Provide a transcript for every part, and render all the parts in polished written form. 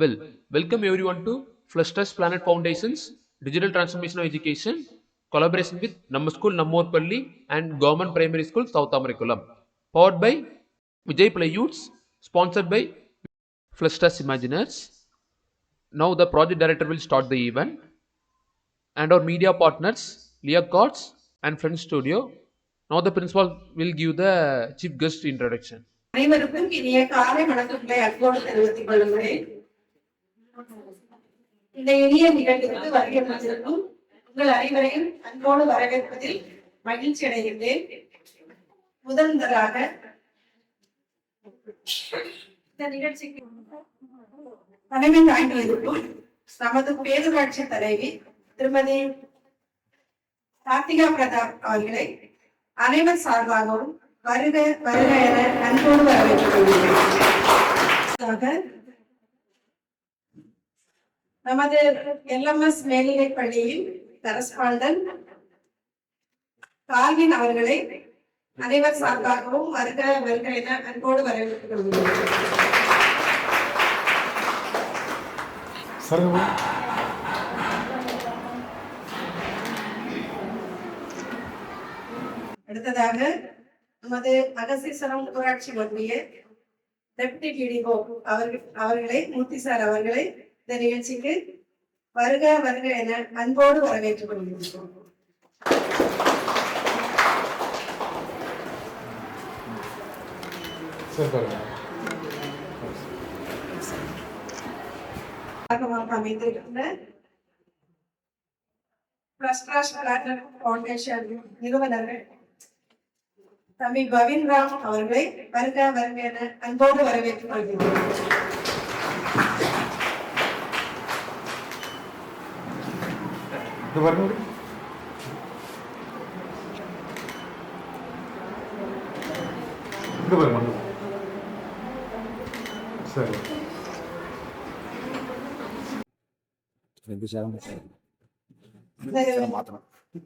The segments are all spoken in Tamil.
Well, welcome everyone to Fluster's Planet Foundation's Digital Transformation of Education collaboration with Namma School Nammorpalli and Government Primary School South Americulam. Powered by Vijay Play Youths, sponsored by Fluster's Imaginers. Now the project director will start the event and our media partners Leah Cots and Friends Studio. Now the principal will give the chief guest introduction. அனைவருக்கும் இனிய காலை வணக்கங்களை அன்போடு தெரிவித்துக் கொள்கிறேன். இந்த இனிய நிகழ்ச்சிக்கு வருகை தந்திருக்கும் உங்கள் அனைவரையும் அன்போடு வரவேற்பதில் மகிழ்ச்சி அடைகின்றேன். முதன்முதலாக இந்த நிகழ்ச்சிக்கு தலைமை தாங்கியிருக்கும் நமது பேரூராட்சி தலைவி திருமதி கார்த்திகா பிரதாப் அவர்களை அனைவர் சார்பாகவும் வருக வருக என அன்போடு வரவேற்றுக் கொள்கிறேன். நமது LMS மேல்நிலைப் பள்ளியில் கரஸ்பாண்டன்ட் கால்வின் அவர்களை அனைவர் சார்பாகவும் வருக வருக என அன்போடு வரவேற்றுக் கொள்கிறேன். அடுத்ததாக நமது அகசீஸ்வரம் ஊராட்சி ஒன்றிய டெப்டி டிடிஓ அவர்களை மூர்த்தி சார் அவர்களை இந்த நிகழ்ச்சிக்கு வருக வருக என அன்போடு வரவேற்றுக் கொள்கிறோம். அமைந்திருக்கின்ற ஃபவுண்டேஷன் நிறுவனர்கள் தம்பி பவின் ராம் அவர்களை வருக வருக என அன்போடு வரவேற்றுக் கொள்கிறோம்.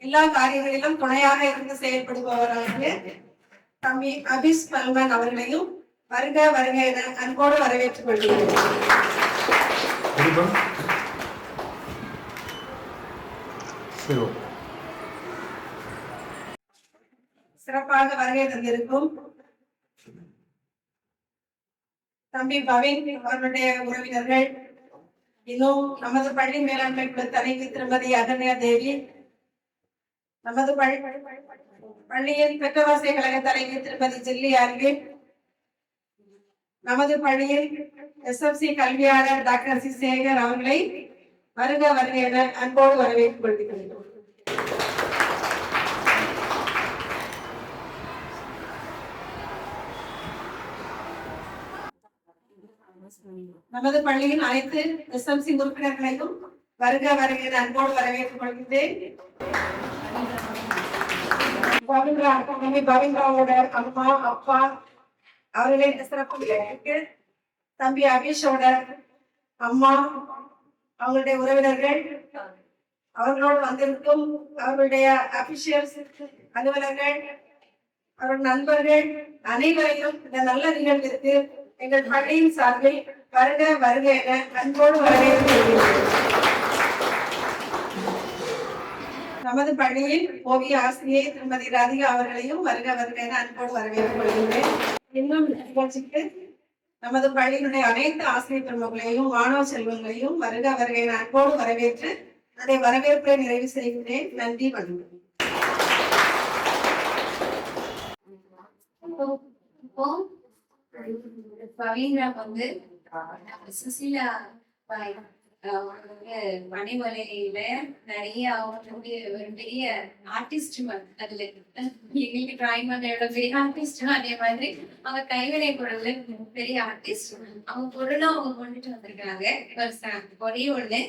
எல்லா காரியங்களிலும் துணையாக இருந்து செயல்படுபவராகிய தம்பி அபிஸ் பல்மன் அவர்களையும் வருக வருக என அன்போடு வரவேற்றுக் கொள்கிறேன். சிறப்பாக வருகை தந்திருக்கும் தம்பி பவின் அவர்களுடைய உறவினர்கள், இன்னும் நமது பள்ளி மேலாண்மை குழு தலைவி திருமதி அகன்யா தேவி, நமது பள்ளியின் பெற்றவாசிய கழக தலைவி திருமதி ஜில்லி ஆர்வின், நமது பள்ளியில் SFC கல்வியாளர் டாக்டர் சி சேகர் அவர்களை வருக வருக என அன்போடு வரவேற்றுக் கொள்கிறோம். நமது பள்ளியின் அனைத்து SMC உறுப்பினர்களையும் வருக வருக என அன்போடு வரவேற்றுக் கொள்கின்றேன். பவின்ராவோட அம்மா அப்பா அவர்களே இந்த சிறப்பு விழாவிற்கு, தம்பி அபீஷோட அம்மா அவங்களுடைய உறவினர்கள், அவர்களோடு வந்திருக்கும் அவர்களுடைய அபிஷியல்ஸ் அலுவலர்கள், அவர்கள் நண்பர்கள் அனைவரையும் இந்த நல்ல நிகழ்விற்கு எங்கள் பள்ளியின் சார்பில் வருக வருக என அன்போடு வரவேற்கிறேன். நமது பள்ளியில் ஓவிய ஆசிரியை திருமதி ராதிகா அவர்களையும் வருக வருக என அன்போடு வரவேற்றுக் கொள்கின்றேன். இன்னும் நிகழ்ச்சிக்கு நமது பள்ளியினுடைய அனைத்து ஆசிரியர் பெருமக்களையும் மாணவ செல்வங்களையும் வருக வருக என அன்போடு வரவேற்று அதை வரவேற்பை நிறைவு செய்கின்றேன். நன்றி, வணக்கம். பவீன்ரா வந்து சுசீலா மணிமலையில நிறைய அவங்களுடைய ஒரு பெரிய ஆர்டிஸ்ட் அதுல எங்களுக்கு டிராயிங் பண்ண எவ்வளவு பெரிய ஆர்டிஸ்ட், அதே மாதிரி அவங்க கைவினை பொருள் பெரிய ஆர்டிஸ்ட். அவங்க பொருளும் அவங்க கொண்டுட்டு வந்திருக்காங்க ஒரே ஒண்ணு.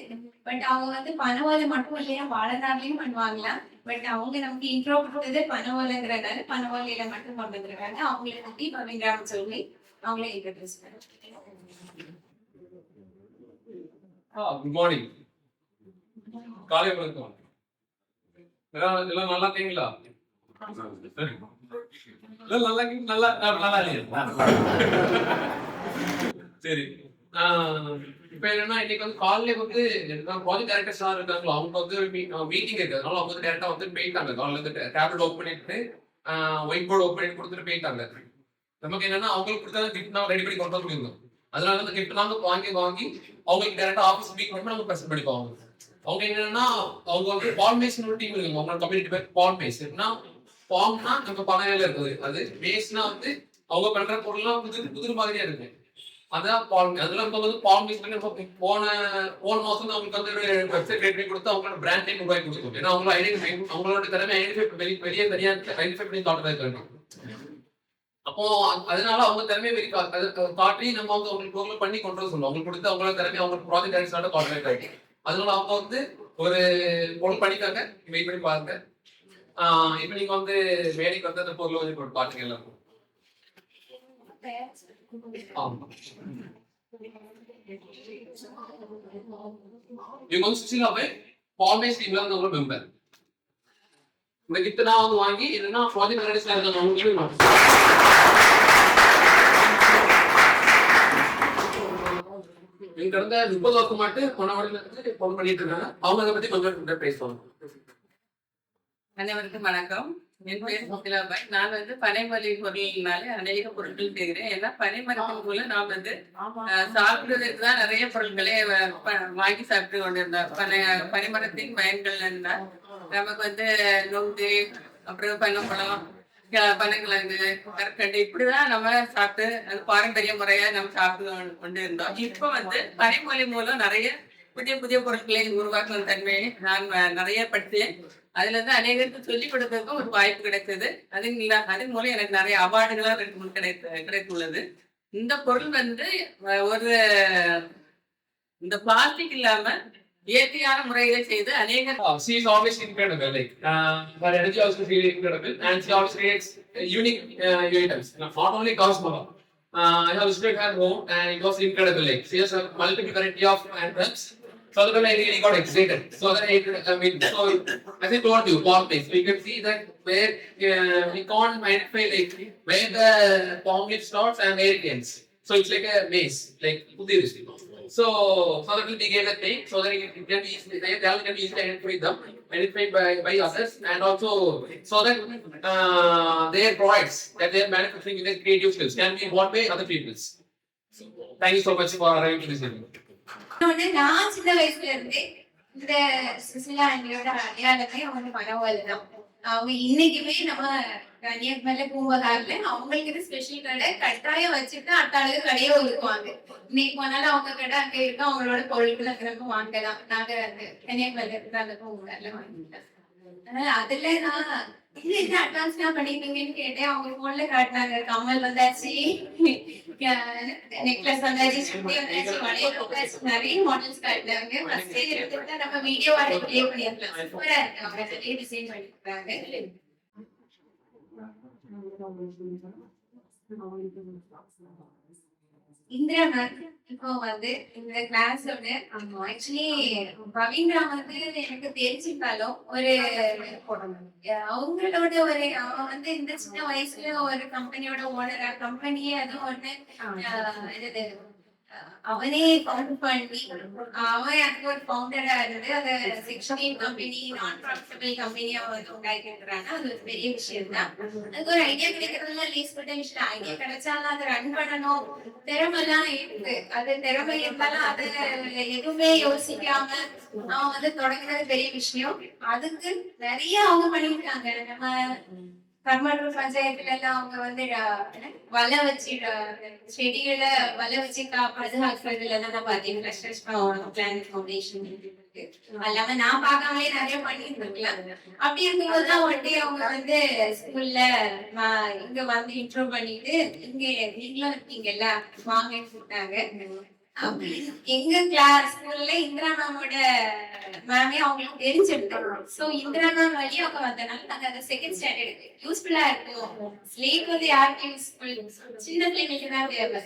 பட் அவங்க வந்து பனவோலை மட்டும் இல்லையா வாழைநாள்லயும் பண்ணுவாங்களாம். பட் அவங்க நமக்கு இன்ட்ரோ கொடுத்தது பனவோலைங்கிறதால பனவோலையில மட்டும் கொண்டு வந்திருக்காங்க. அவங்களை பத்தி பவீன்ரான்னு சொல்லி அவங்களே இன்ட்ரோடியூஸ் பண்ணுறாங்க. குட் மார்னிங், காலை வணக்கம். எல்லாம் நல்லா இருக்கீங்களா? நல்லா சரி, இப்போ என்னன்னா இன்னைக்கு வந்து காலையில வந்து ப்ராஜெக்ட் டைரக்டர்ஸ் இருக்காங்களோ அவங்க வந்து மீட்டிங் இருக்கிறதுனால அவங்க வந்து டேரக்டா வந்து போயிட்டாங்க. காலையில இருந்து டேப்லெட் ஓப்பன் பண்ணிட்டு ஒயிட் போர்டு ஓப்பன் பண்ணி கொடுத்துட்டு போயிட்டாங்க. நமக்கு என்னன்னா அவங்களுக்கு கொடுத்தா கிஃப்ட் நான் ரெடி பண்ணி கொண்டு வந்து கொடுக்கணும். அதனால அந்த கிஃப்ட் நாங்க வாங்கி அவங்களுக்கு டேரக்டா ஆஃபீஸ் மீட் பண்ணி நம்ம ப்ரெசென்ட் பண்ணிப்பாங்க. அவங்க என்னன்னா அவங்க வந்து பால்மேஸ்னு ஒரு டீம் இருக்கு. அவங்க கம்யூனிட்டி பேர் பால்மேஸ். எப்படின்னா ஃபார்ம்னா நம்ம பனையில இருக்குது. அது மேஸ்னா வந்து அவங்க பண்ற பொருள்லாம் புதிர் மாதிரியா இருக்கு. அதான் பால். அதெல்லாம் இப்போ வந்து பால்மேஸ் பண்ணி நம்ம போன மாசம் அவங்களுக்கு வந்து ஒரு வெப்சைட் கிரியேட் பண்ணி கொடுத்து அவங்களோட பிராண்ட் நேம் உருவாக்கி கொடுத்தோம். ஏன்னா அவங்களோட ஐடென்டிஃபை அவங்களோட திறமை வெளியே தனியாக ஐடென்டிஃபை பண்ணி காட்டுறதா இருக்காங்க. அப்போ அதனால அவங்க திறமையை வெளியே காட்டி நம்ம வந்து அவங்களுக்கு பொருள் பண்ணி கொண்டு வர சொல்லுவோம். அவங்களுக்கு கொடுத்து அவங்களோட திறமை அவங்களுக்கு ப்ராஜெக்ட் டைரக்டரோட கான்ட்ராக்ட் ஆகிட்டு அதனால அவங்க வந்து ஒரு பொருள் பண்ணிக்காங்க. வெயிட் பண்ணி பாருங்க. இப்போ நீங்க வந்து வேலைக்கு வந்து அந்த பொருளை வந்து பாட்டுங்க எல்லாருக்கும். இவங்க வந்து சுசிலாவே ஃபார்மேஸ் டீம்ல வந்து ஒரு மெம்பர். இந்த கிஃப்ட் நான் வந்து வாங்கி என்னன்னா ப்ராஜெக்ட் டைரக்டர்ஸ்ல இருக்காங்க அவங்களுக்கு இங்க இருந்த 30 வருஷம் மட்டும் கொண்டாடில இருந்து ஃபோன் பண்ணிட்டு இருக்காங்க. அவங்க அதை பத்தி கொஞ்சம் பேசுவாங்க. அனைவருக்கும் வணக்கம். என் பேர் சுசிலாபாய். நான் வந்து பனைமொழி பொருளினாலே அநேக பொருட்கள் செய்கிறேன். ஏன்னா பனைமரத்தின் மூலம் நாம் வந்து சாப்பிடுவதற்கு தான் நிறைய பொருட்களை வாங்கி சாப்பிட்டு கொண்டிருந்தோம். பனைமரத்தின் பயன்கள் என்ன, நமக்கு வந்து நொங்கு, அப்புறம் பனம்பழம், பனங்கிழங்கு, கற்கண்டு இப்படிதான் நம்ம சாப்பிட்டு அது பாரம்பரிய முறையா நம்ம சாப்பிட்டு கொண்டு இருந்தோம். இப்ப வந்து பனைமொழி மூலம் நிறைய புதிய புதிய பொருட்களை உருவாக்கும் தன்மையை நான் நிறைய படித்தேன். அதுல இருந்து அநேகருக்கு சொல்லிக் கொடுக்கறதுக்கும் ஒரு வாய்ப்பு கிடைத்தது. அதன் மூலம் எனக்கு நிறைய அவார்டுகளும் 2-3 கிடைத்துள்ளது. இந்த பொருள் வந்து ஒரு இந்த பிளாஸ்டிக் இல்லாம இயற்கையான முறையில செய்து அநேக she is always incredible. Like her energy also is really incredible, and she always creates unique items. Not only cosmo. I have visited her home, and it was incredible. Like she has a multiple variety of handcrafts. So that I really got excited. So that so as I told you, palm leaf. We can see that where we can't identify like where the palm leaf starts and where it ends. So it's like a maze, like Udir. So that we gave that name so that it can be easily, they can be easily identified by others, and also so that their products that they are manufacturing with their creative skills can be bought by other peoples. Thank you so much for arriving to this evening. நான் சின்ன வயசுல இருந்தே இந்த சுசிலா ஆண்டியோட அடையாளமே அவங்க பரவாயில்ல தான். அவங்க இன்னைக்குமே நம்ம கன்னியாகுமரியில பூம்பகார்ல அவங்களுக்கு இது ஸ்பெஷல் கடை கட்டாயம் வச்சுட்டு அட்டாளுக்கு கடையே ஒதுக்குவாங்க. இன்னைக்கு போனாலும் அவங்க கடை அங்க இருக்கும். அவங்களோட பொருட்கள் அங்க வாங்கலாம். நாங்க அந்த கன்னியாகுமரியில இருக்கிற அந்த பூம்பகார்ல வாங்கிட்டோம். அதனால அதுல நான் இது என்ன அட்வான்ஸ்டா பண்ணிருக்கீங்கன்னு கேட்டேன். அவங்க போன்ல காட்டினாங்க. கமல் வந்தாச்சு, நெக்லஸ் வந்தாச்சு, சுத்தி வந்தாச்சு, வளையல் வந்தாச்சு, நிறைய மாடல்ஸ் காட்டினாங்க. ஃபர்ஸ்ட் எடுத்துட்டா நம்ம வீடியோ வாடகை ப்ளே பண்ணிருக்கலாம். சூப்பரா இருக்கு. அவங்க நிறைய டிசைன் பண்ணிருக்காங்க. இந்திரா மேம் இப்போ வந்து இந்த கிளாஸோட ஆக்சுவலி பவீந்திரா வந்து எனக்கு தெரிஞ்சிருந்தாலும் ஒரு அவங்களோட ஒரு அவன் வந்து இந்த சின்ன வயசுல ஒரு கம்பெனியோட ஓனரா கம்பெனியே அதுவும் ஒண்ணு அவனே ஃபவுண்ட் பண்ணி அவன் அதுக்கு ஒரு ஃபவுண்டரா இருந்து அதை 16 கம்பெனி நான் ப்ராஃபிட்டபிள் கம்பெனியா வந்து உண்டாக்கிருக்கிறாங்க. அது ஒரு பெரிய விஷயம் தான். அதுக்கு ஒரு ஐடியா கிடைக்கிறதுலாம் லீஸ் பண்ண விஷயம். ஐடியா கிடைச்சாலும் அதை ரன் பண்ணணும். திறமைலாம் இருக்கு. அது திறமை இருந்தாலும் அது எதுவுமே யோசிக்காம அவன் வந்து தொடங்கினது பெரிய விஷயம். அதுக்கு நிறைய அவங்க பண்ணிருக்காங்க. நம்ம கர்மலூர் பஞ்சாயத்துல எல்லாம் அவங்க வந்து வலை வச்சு செடிகளை வலை வச்சு பாதுகாக்கிறதுல தான் பாத்தீங்கன்னா பிளானட் ஃபவுண்டேஷன் அல்லாம நான் பார்க்காமலே நிறைய பண்ணிட்டு இருக்கலாம். அப்படி இருக்கும்போதுதான் ஒன் டே அவங்க வந்து ஸ்கூல்ல இங்க வந்து இன்ட்ரோ பண்ணிட்டு இங்க நீங்களும் இருக்கீங்கல்ல வாங்கன்னு கூப்பிட்டாங்க. எங்க கிளாஸ் ஸ்கூல்ல இந்திரா மேமோட மேமே அவங்களுக்கு தெரிஞ்சிருந்தோம். சோ இந்திரா மேம் வழி அவங்க வந்தனால நாங்க அந்த செகண்ட் ஸ்டாண்டர்ட் யூஸ்ஃபுல்லா இருக்கும். ஸ்லேட் வந்து யாருக்கு யூஸ்ஃபுல், சின்ன பிள்ளைங்களுக்கு தான் தேவை,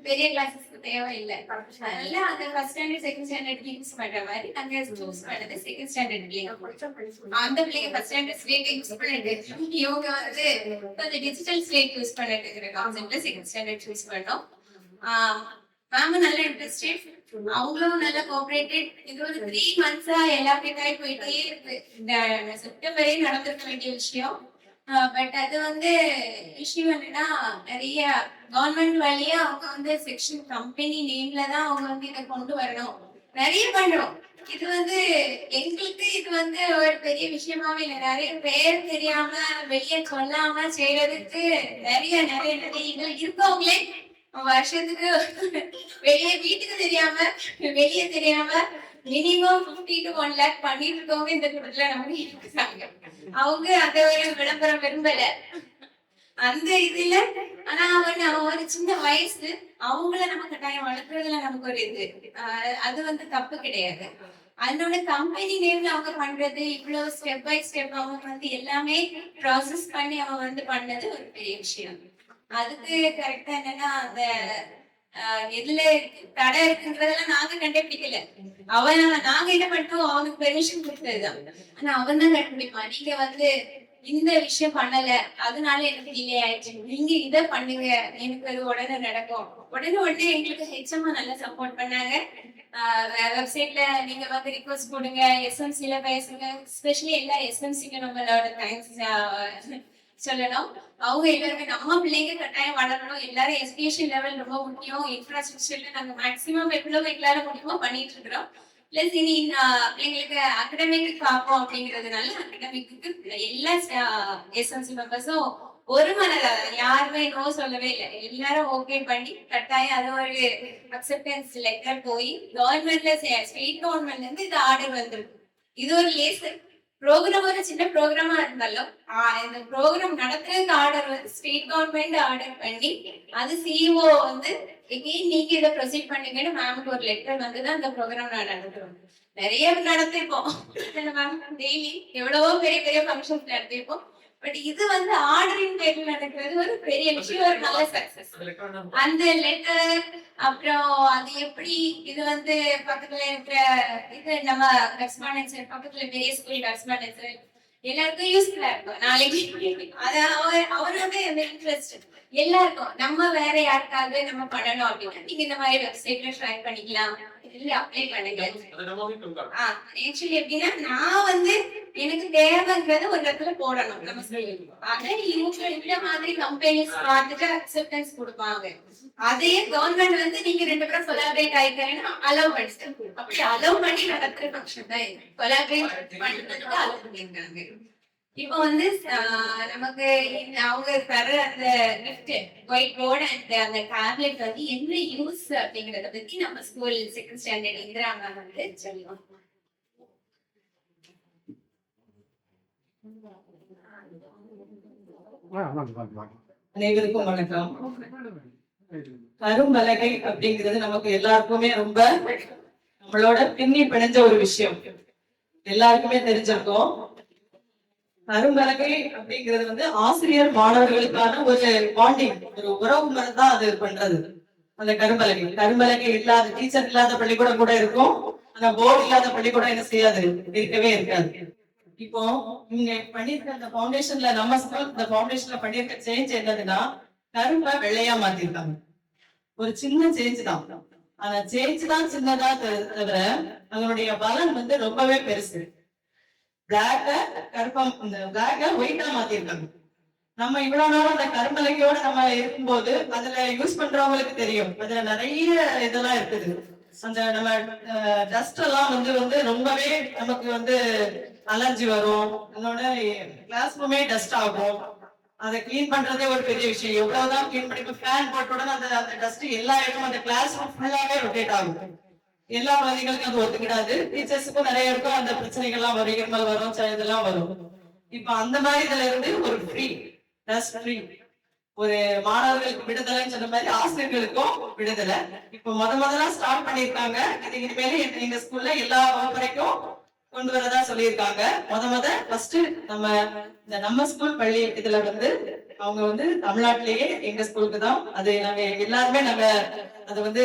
பெரிய கிளாஸஸ்க்கு தேவை இல்லை. அதனால அந்த first standard second standard use பண்ற மாதிரி நாங்க சூஸ் பண்ணது செகண்ட் ஸ்டாண்டர்ட் பிள்ளைங்க. அந்த பிள்ளைங்க ஃபர்ஸ்ட் ஸ்டாண்டர்ட் ஸ்லேட் யூஸ் பண்ணிட்டு இவங்க வந்து அந்த டிஜிட்டல் ஸ்லேட் யூஸ் பண்ணிட்டு இருக்கிற கான்செப்ட்ல செகண்ட் ஸ்டாண்டர்ட் யூஸ் பண்ணோம். மேம் நல்ல இன்ட்ரெஸ்டட், அவங்களும் நல்ல கோஆபரேட்டட். இது ஒரு 3 மந்த்ஸா எல்லாருக்கிட்டே போயிட்டே இருக்கு. இந்த செப்டம்பரே நடந்திருக்க வேண்டிய விஷயம். பட் அது வந்து விஷயம் என்னன்னா, நிறைய கவர்மெண்ட் வழியா அவங்க வந்து செக்ஷன் கம்பெனி நேம்ல தான் அவங்க வந்து இதை கொண்டு வரணும். நிறைய பண்றோம். இது வந்து எங்களுக்கு இது வந்து ஒரு பெரிய விஷயமாவே இல்லை. நிறைய பேர் தெரியாம வெளியே சொல்லாம செய்யறதுக்கு நிறைய நிறைய நிறைய இருக்கவங்களே வருஷத்துக்கு வெளியே வீட்டுக்கு தெரியாம வெளியே தெரியாம மினிமம் 50 to 1 lakh பண்ணிட்டு இருக்கவங்க இந்த கூட்டத்துல நமக்கு இருக்காங்க. அவங்க அந்த ஒரு விளம்பரம் விரும்பல அந்த இதுல. ஆனா அவன் ஒரு சின்ன வயசு, அவங்கள நம்ம கட்டாயம் வளர்க்கறதுல நமக்கு ஒரு இது அது வந்து தப்பு கிடையாது. அதனோட கம்பெனி நேம்ல அவங்க பண்றது இவ்வளவு ஸ்டெப் பை ஸ்டெப் அவங்க வந்து எல்லாமே ப்ராசஸ் பண்ணி அவன் வந்து பண்ணது ஒரு பெரிய விஷயம். அதுக்கு கரெக்டா என்னன்னா அந்த எதுல தடை இருக்குன்றதெல்லாம் நாங்க கண்டுபிடிக்கல. நாங்க என்ன பண்ணிட்டோம், அவனுக்கு பெர்மிஷன் கொடுத்ததுதான். ஆனா அவன் தான் கண்டுபிடிப்பான். நீங்க வந்து இந்த விஷயம் பண்ணல, அதனால எனக்கு டிலே ஆயிடுச்சு, நீங்க இதை பண்ணுங்க, எனக்கு அது உடனே நடக்கும். உடனே எங்களுக்கு ஹெச்எம்மா நல்லா சப்போர்ட் பண்ணாங்க. வெப்சைட்ல நீங்க வந்து ரிக்வஸ்ட் கொடுங்க, எஸ்எம்சில பேசுங்க. ஸ்பெஷலி எல்லா எஸ்எம்சிக்கு நம்மளோட தேங்க்ஸ் சொல்லணும். அவங்க எல்லாருமே நம்ம பிள்ளைங்க கட்டாயம் வளரணும். எல்லாரும் எஜுகேஷன் லெவல் ரொம்ப முக்கியம். இன்ஃப்ராஸ்ட்ரக்சர்ல நாங்க மேக்சிமம் எவ்வளவு எங்களால முடியுமோ பண்ணிட்டு இருக்கிறோம். பிளஸ் இனி பிள்ளைங்களுக்கு அகடமிக் பார்ப்போம் அப்படிங்கிறதுனால அகடமிக்கு எல்லா எஸ்எம்சி மெம்பர்ஸும் ஒரு மனதா யாருமே நோ சொல்லவே இல்லை. எல்லாரும் ஓகே பண்ணி கட்டாயம் அது ஒரு அக்செப்டன்ஸ் லெட்டர் போய் கவர்மெண்ட்ல ஸ்டேட் கவர்மெண்ட்ல இருந்து இது ஆர்டர் வந்திருக்கு. இது ஒரு லேசர் ப்ரோக்ராம், ஒரு சின்ன ப்ரோக்ராமா இருந்தாலும் இந்த ப்ரோக்ராம் நடத்துறதுக்கு ஆர்டர் வந்து ஸ்டேட் கவர்மெண்ட் ஆர்டர் பண்ணி அது சிஇஓ வந்து எங்கேயும் நீங்க இதை ப்ரொசீட் பண்ணுங்கன்னு மேமுக்கு ஒரு லெட்டர் வந்துதான் இந்த ப்ரோக்ராம் நான் நடத்துறோம். நிறைய நடத்திருப்போம் மேம், டெய்லி எவ்வளவோ பெரிய பெரிய ஃபங்க்ஷன்ஸ் நடத்திருப்போம். பட் இது வந்து ஆர்டரின் பேர்ல நடக்கிறது ஒரு பெரிய விஷயம், ஒரு நல்ல சக்சஸ். அந்த லெட்டர் அப்புறம் அது எப்படி இது வந்து பக்கத்துல இருக்கிற இது நம்ம கரஸ்பாண்டன்ஸ் பக்கத்துல பெரிய ஸ்கூல் கரஸ்பாண்டன்ஸ் எல்லாருக்கும் யூஸ்ஃபுல்லா இருக்கும். நாளைக்கு அது அவரோட இன்ட்ரெஸ்ட் எல்லாருக்கும் நம்ம வேற யாருக்காவது நம்ம பண்ணணும் அப்படின்னா நீங்க இந்த மாதிரி வெப்சைட்ல ட்ரை பண்ணிக்கலாம், இதுல அப்ளை பண்ணுங்க. ஆக்சுவலி எப்படின்னா நான் வந்து எனக்கு தேவைங்கிறது ஒரு இடத்துல போடணும். நம்ம அதை இவங்க இந்த மாதிரி கம்பெனிஸ் பார்த்துட்டு அக்செப்டன்ஸ் கொடுப்பாங்க. அதே கவர்மெண்ட் வந்து நீங்க 2 பேரும் கொலாபரேட் ஆயிட்டீங்கன்னா அலோவ் பண்ணிட்டு அப்படி அலோவ் பண்ணி நடத்துற ஃபங்க்ஷன் தான் இது. கொலாபரேட் பண்றதுக்கு அலோவ் பண்ணிருக்காங்க. இப்போ வந்து நமக்கு அவங்க தர அந்த கிஃப்ட் ஒயிட் போர்டு அண்ட் அந்த டேப்லெட் வந்து என்ன யூஸ் அப்படிங்கறத பத்தி நம்ம school 2nd standard Indira ma'am வந்து சொல்லுவோம். அனைவருக்கும் வணக்கம். கரும்பலகை அப்படிங்கிறது நமக்கு எல்லாருக்குமே ரொம்ப நம்மளோட பின்னி பிணைஞ்ச ஒரு விஷயம், எல்லாருக்குமே தெரிஞ்சிருக்கும். கரும்பலகை அப்படிங்கிறது வந்து ஆசிரியர் மாணவர்களுக்கான ஒரு பாண்டிங், ஒரு உறவு முறை தான் அது பண்றது. அந்த கரும்பலகை இல்லாத டீச்சர் இல்லாத பள்ளிக்கூடம் கூட இருக்கும், ஆனா போர்டு இல்லாத பள்ளிக்கூடம் என்ன செய்யாது, இருக்கவே இருக்காது. இப்போ நீங்க பண்ணிருக்க அந்த ஃபவுண்டேஷன்ல, நம்ம ஸ்கூல் இந்த ஃபவுண்டேஷன்ல பண்ணிருக்க சேஞ்ச் என்னதுன்னா, கரும்பை வெள்ளையா மாத்திருக்காங்க. ஒரு சின்ன சேஞ்ச் தான், ஆனா சேஞ்ச் தான் சின்னதா தவிர அதனுடைய பலன் வந்து ரொம்பவே பெருசு. பிளாக்க கருப்பம், இந்த பிளாக்க ஒயிட்டா மாத்திருக்காங்க. நம்ம இவ்வளவு நாள் அந்த கரும்பலகையோட நம்ம இருக்கும்போது அதுல யூஸ் பண்றவங்களுக்கு தெரியும், அதுல நிறைய இதெல்லாம் இருக்குது. அந்த நம்ம டஸ்ட் எல்லாம் வந்து ரொம்பவே நமக்கு வந்து அலர்ஜி வரும். அதோட கிளாஸ் ரூமே டஸ்ட் ஆகும். அதை கிளீன் பண்றதே ஒரு பெரிய விஷயம். எவ்வளவுதான் கிளீன் பண்ணி ஃபேன் போட்ட உடனே அந்த டஸ்ட் எல்லா இடமும் அந்த கிளாஸ் ரூம் ஃபுல்லாவே ரொட்டேட் ஆகும். எல்லா குழந்தைகளுக்கும் அது ஒத்துக்கிடாது. டீச்சர்ஸுக்கும் நிறைய இருக்கும் அந்த பிரச்சனைகள்லாம் வரும், இருமல் வரும், இதெல்லாம் வரும். இப்ப அந்த மாதிரி இதுல இருந்து ஒரு ஃப்ரீ டஸ்ட் ஃப்ரீ ஒரு மாணவர்களுக்கு விடுதலைன்னு சொன்ன மாதிரி ஆசிரியர்களுக்கும் விடுதலை இப்ப முதல்ல ஸ்டார்ட் பண்ணிருக்காங்க. இது இனிமேல எங்க ஸ்கூல்ல எல்லா வகுப்பறைக்கும் கொண்டு வரதா சொல்லியிருக்காங்க. ஃபர்ஸ்ட் நம்ம ஸ்கூல் பள்ளி இதுல வந்து அவங்க வந்து தமிழ்நாட்டிலேயே எங்க ஸ்கூலுக்கு தான் அது. நாங்க எல்லாருமே அது வந்து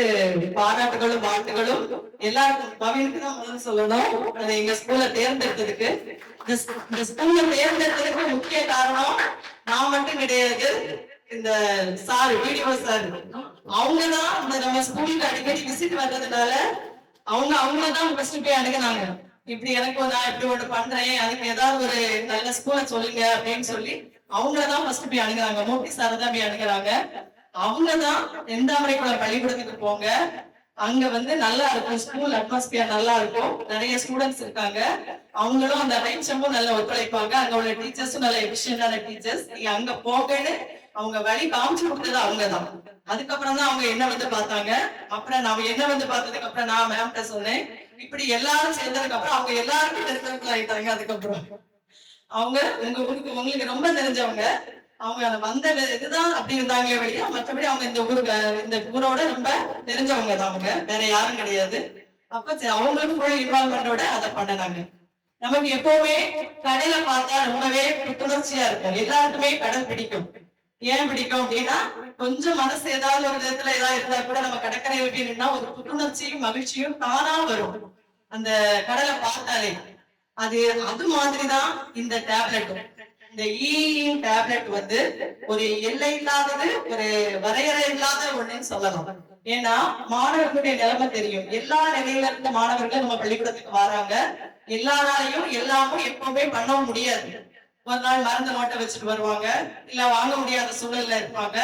பாராட்டுகளும் வாழ்த்துகளும் எல்லாருக்கும் பவினுக்கு தான் முதல்ல சொல்லணும். அது எங்க ஸ்கூல்ல தேர்ந்தெடுத்ததுக்கு, இந்த ஸ்கூல்ல தேர்ந்தெடுத்ததுக்கு முக்கிய காரணம் நான் மட்டும் கிடையாது, இந்த சார் வீடியோ சார் அவங்கதான் நம்ம ஸ்கூலுக்கு அடிக்கடி விசிட் வர்றதுனால அவங்களதான் ஃபர்ஸ்ட் போய் அணுகுனாங்க. இப்படி எனக்கு நான் இப்படி ஒண்ணு பண்றேன், அதுக்கு ஏதாவது ஒரு நல்ல ஸ்கூலை சொல்லுங்க அப்படின்னு சொல்லி அவங்களதான் ஃபர்ஸ்ட் போய் அணுகுறாங்க. மூர்த்தி சார் தான் போய் அணுகுறாங்க. அவங்கதான் செந்தாமரைக்குளம் பள்ளிக்கூடத்துக்கு போங்க, அங்க வந்து நல்லா இருக்கும், ஸ்கூல் அட்மாஸ்பியர் நல்லா இருக்கும், நிறைய ஸ்டூடெண்ட்ஸ் இருக்காங்க, அவங்களும் அந்த டைம்ஸமும் நல்லா ஒத்துழைப்பாங்க, அங்க உள்ள டீச்சர்ஸும் நல்ல எஃபிஷியன்டான டீச்சர்ஸ், நீங்க அங்க போகன்னு அவங்க வழி காமிச்சு கொடுத்தது அவங்கதான். அதுக்கப்புறம் தான் அவங்க என்ன வந்து பார்த்தாங்க. அப்புறம் நாம என்ன வந்து பார்த்ததுக்கு அப்புறம் நான் மேம்கிட்ட சொன்னேன், இப்படி எல்லாரும் சேர்ந்ததுக்கு அப்புறம் அவங்க எல்லாருமே தெரிஞ்சவங்க ஆயிட்டாங்க. அதுக்கப்புறம் அவங்க உங்களுக்கு ரொம்ப தெரிஞ்சவங்க, அவங்க வந்த இதுதான் அப்படி இருந்தாங்களே வழியா, மற்றபடி அவங்க இந்த ஊரோட ரொம்ப தெரிஞ்சவங்க தான், அவங்க வேற யாரும் கிடையாது. அப்ப அவங்களுக்கும் கூட இன்வால்மெண்டோட அதை பண்ணனாங்க. நமக்கு எப்பவுமே கடையில பார்த்தா ரொம்பவே புத்துணர்ச்சியா இருக்கும். எல்லாருக்குமே கடல் பிடிக்கும். ஏன் பிடிக்கும் அப்படின்னா, கொஞ்சம் மனசு ஏதாவது ஒரு விதத்துல ஏதாவது இருந்தா கூட நம்ம கடற்கரை விட்டு நின்னா ஒரு புத்துணர்ச்சியும் மகிழ்ச்சியும் தானா வரும் அந்த கடலை பார்த்தாலே. அது மாதிரிதான் இந்த டேப்லெட். இந்த டேப்லெட் வந்து ஒரு எல்லை இல்லாதது, ஒரு வரையறை இல்லாத ஒண்ணுன்னு சொல்லலாம். ஏன்னா மாணவர்களுடைய நிலைமை தெரியும். எல்லா நிலையில இருந்த மாணவர்கள் நம்ம பள்ளிக்கூடத்துக்கு வராங்க. எல்லாராலையும் எல்லாமும் எப்பவுமே பண்ணவும் முடியாது. ஒரு நாள் மருந்து நோட்டை வச்சுட்டு வருவாங்க, இல்ல வாங்க முடியாத சூழல்ல இருப்பாங்க.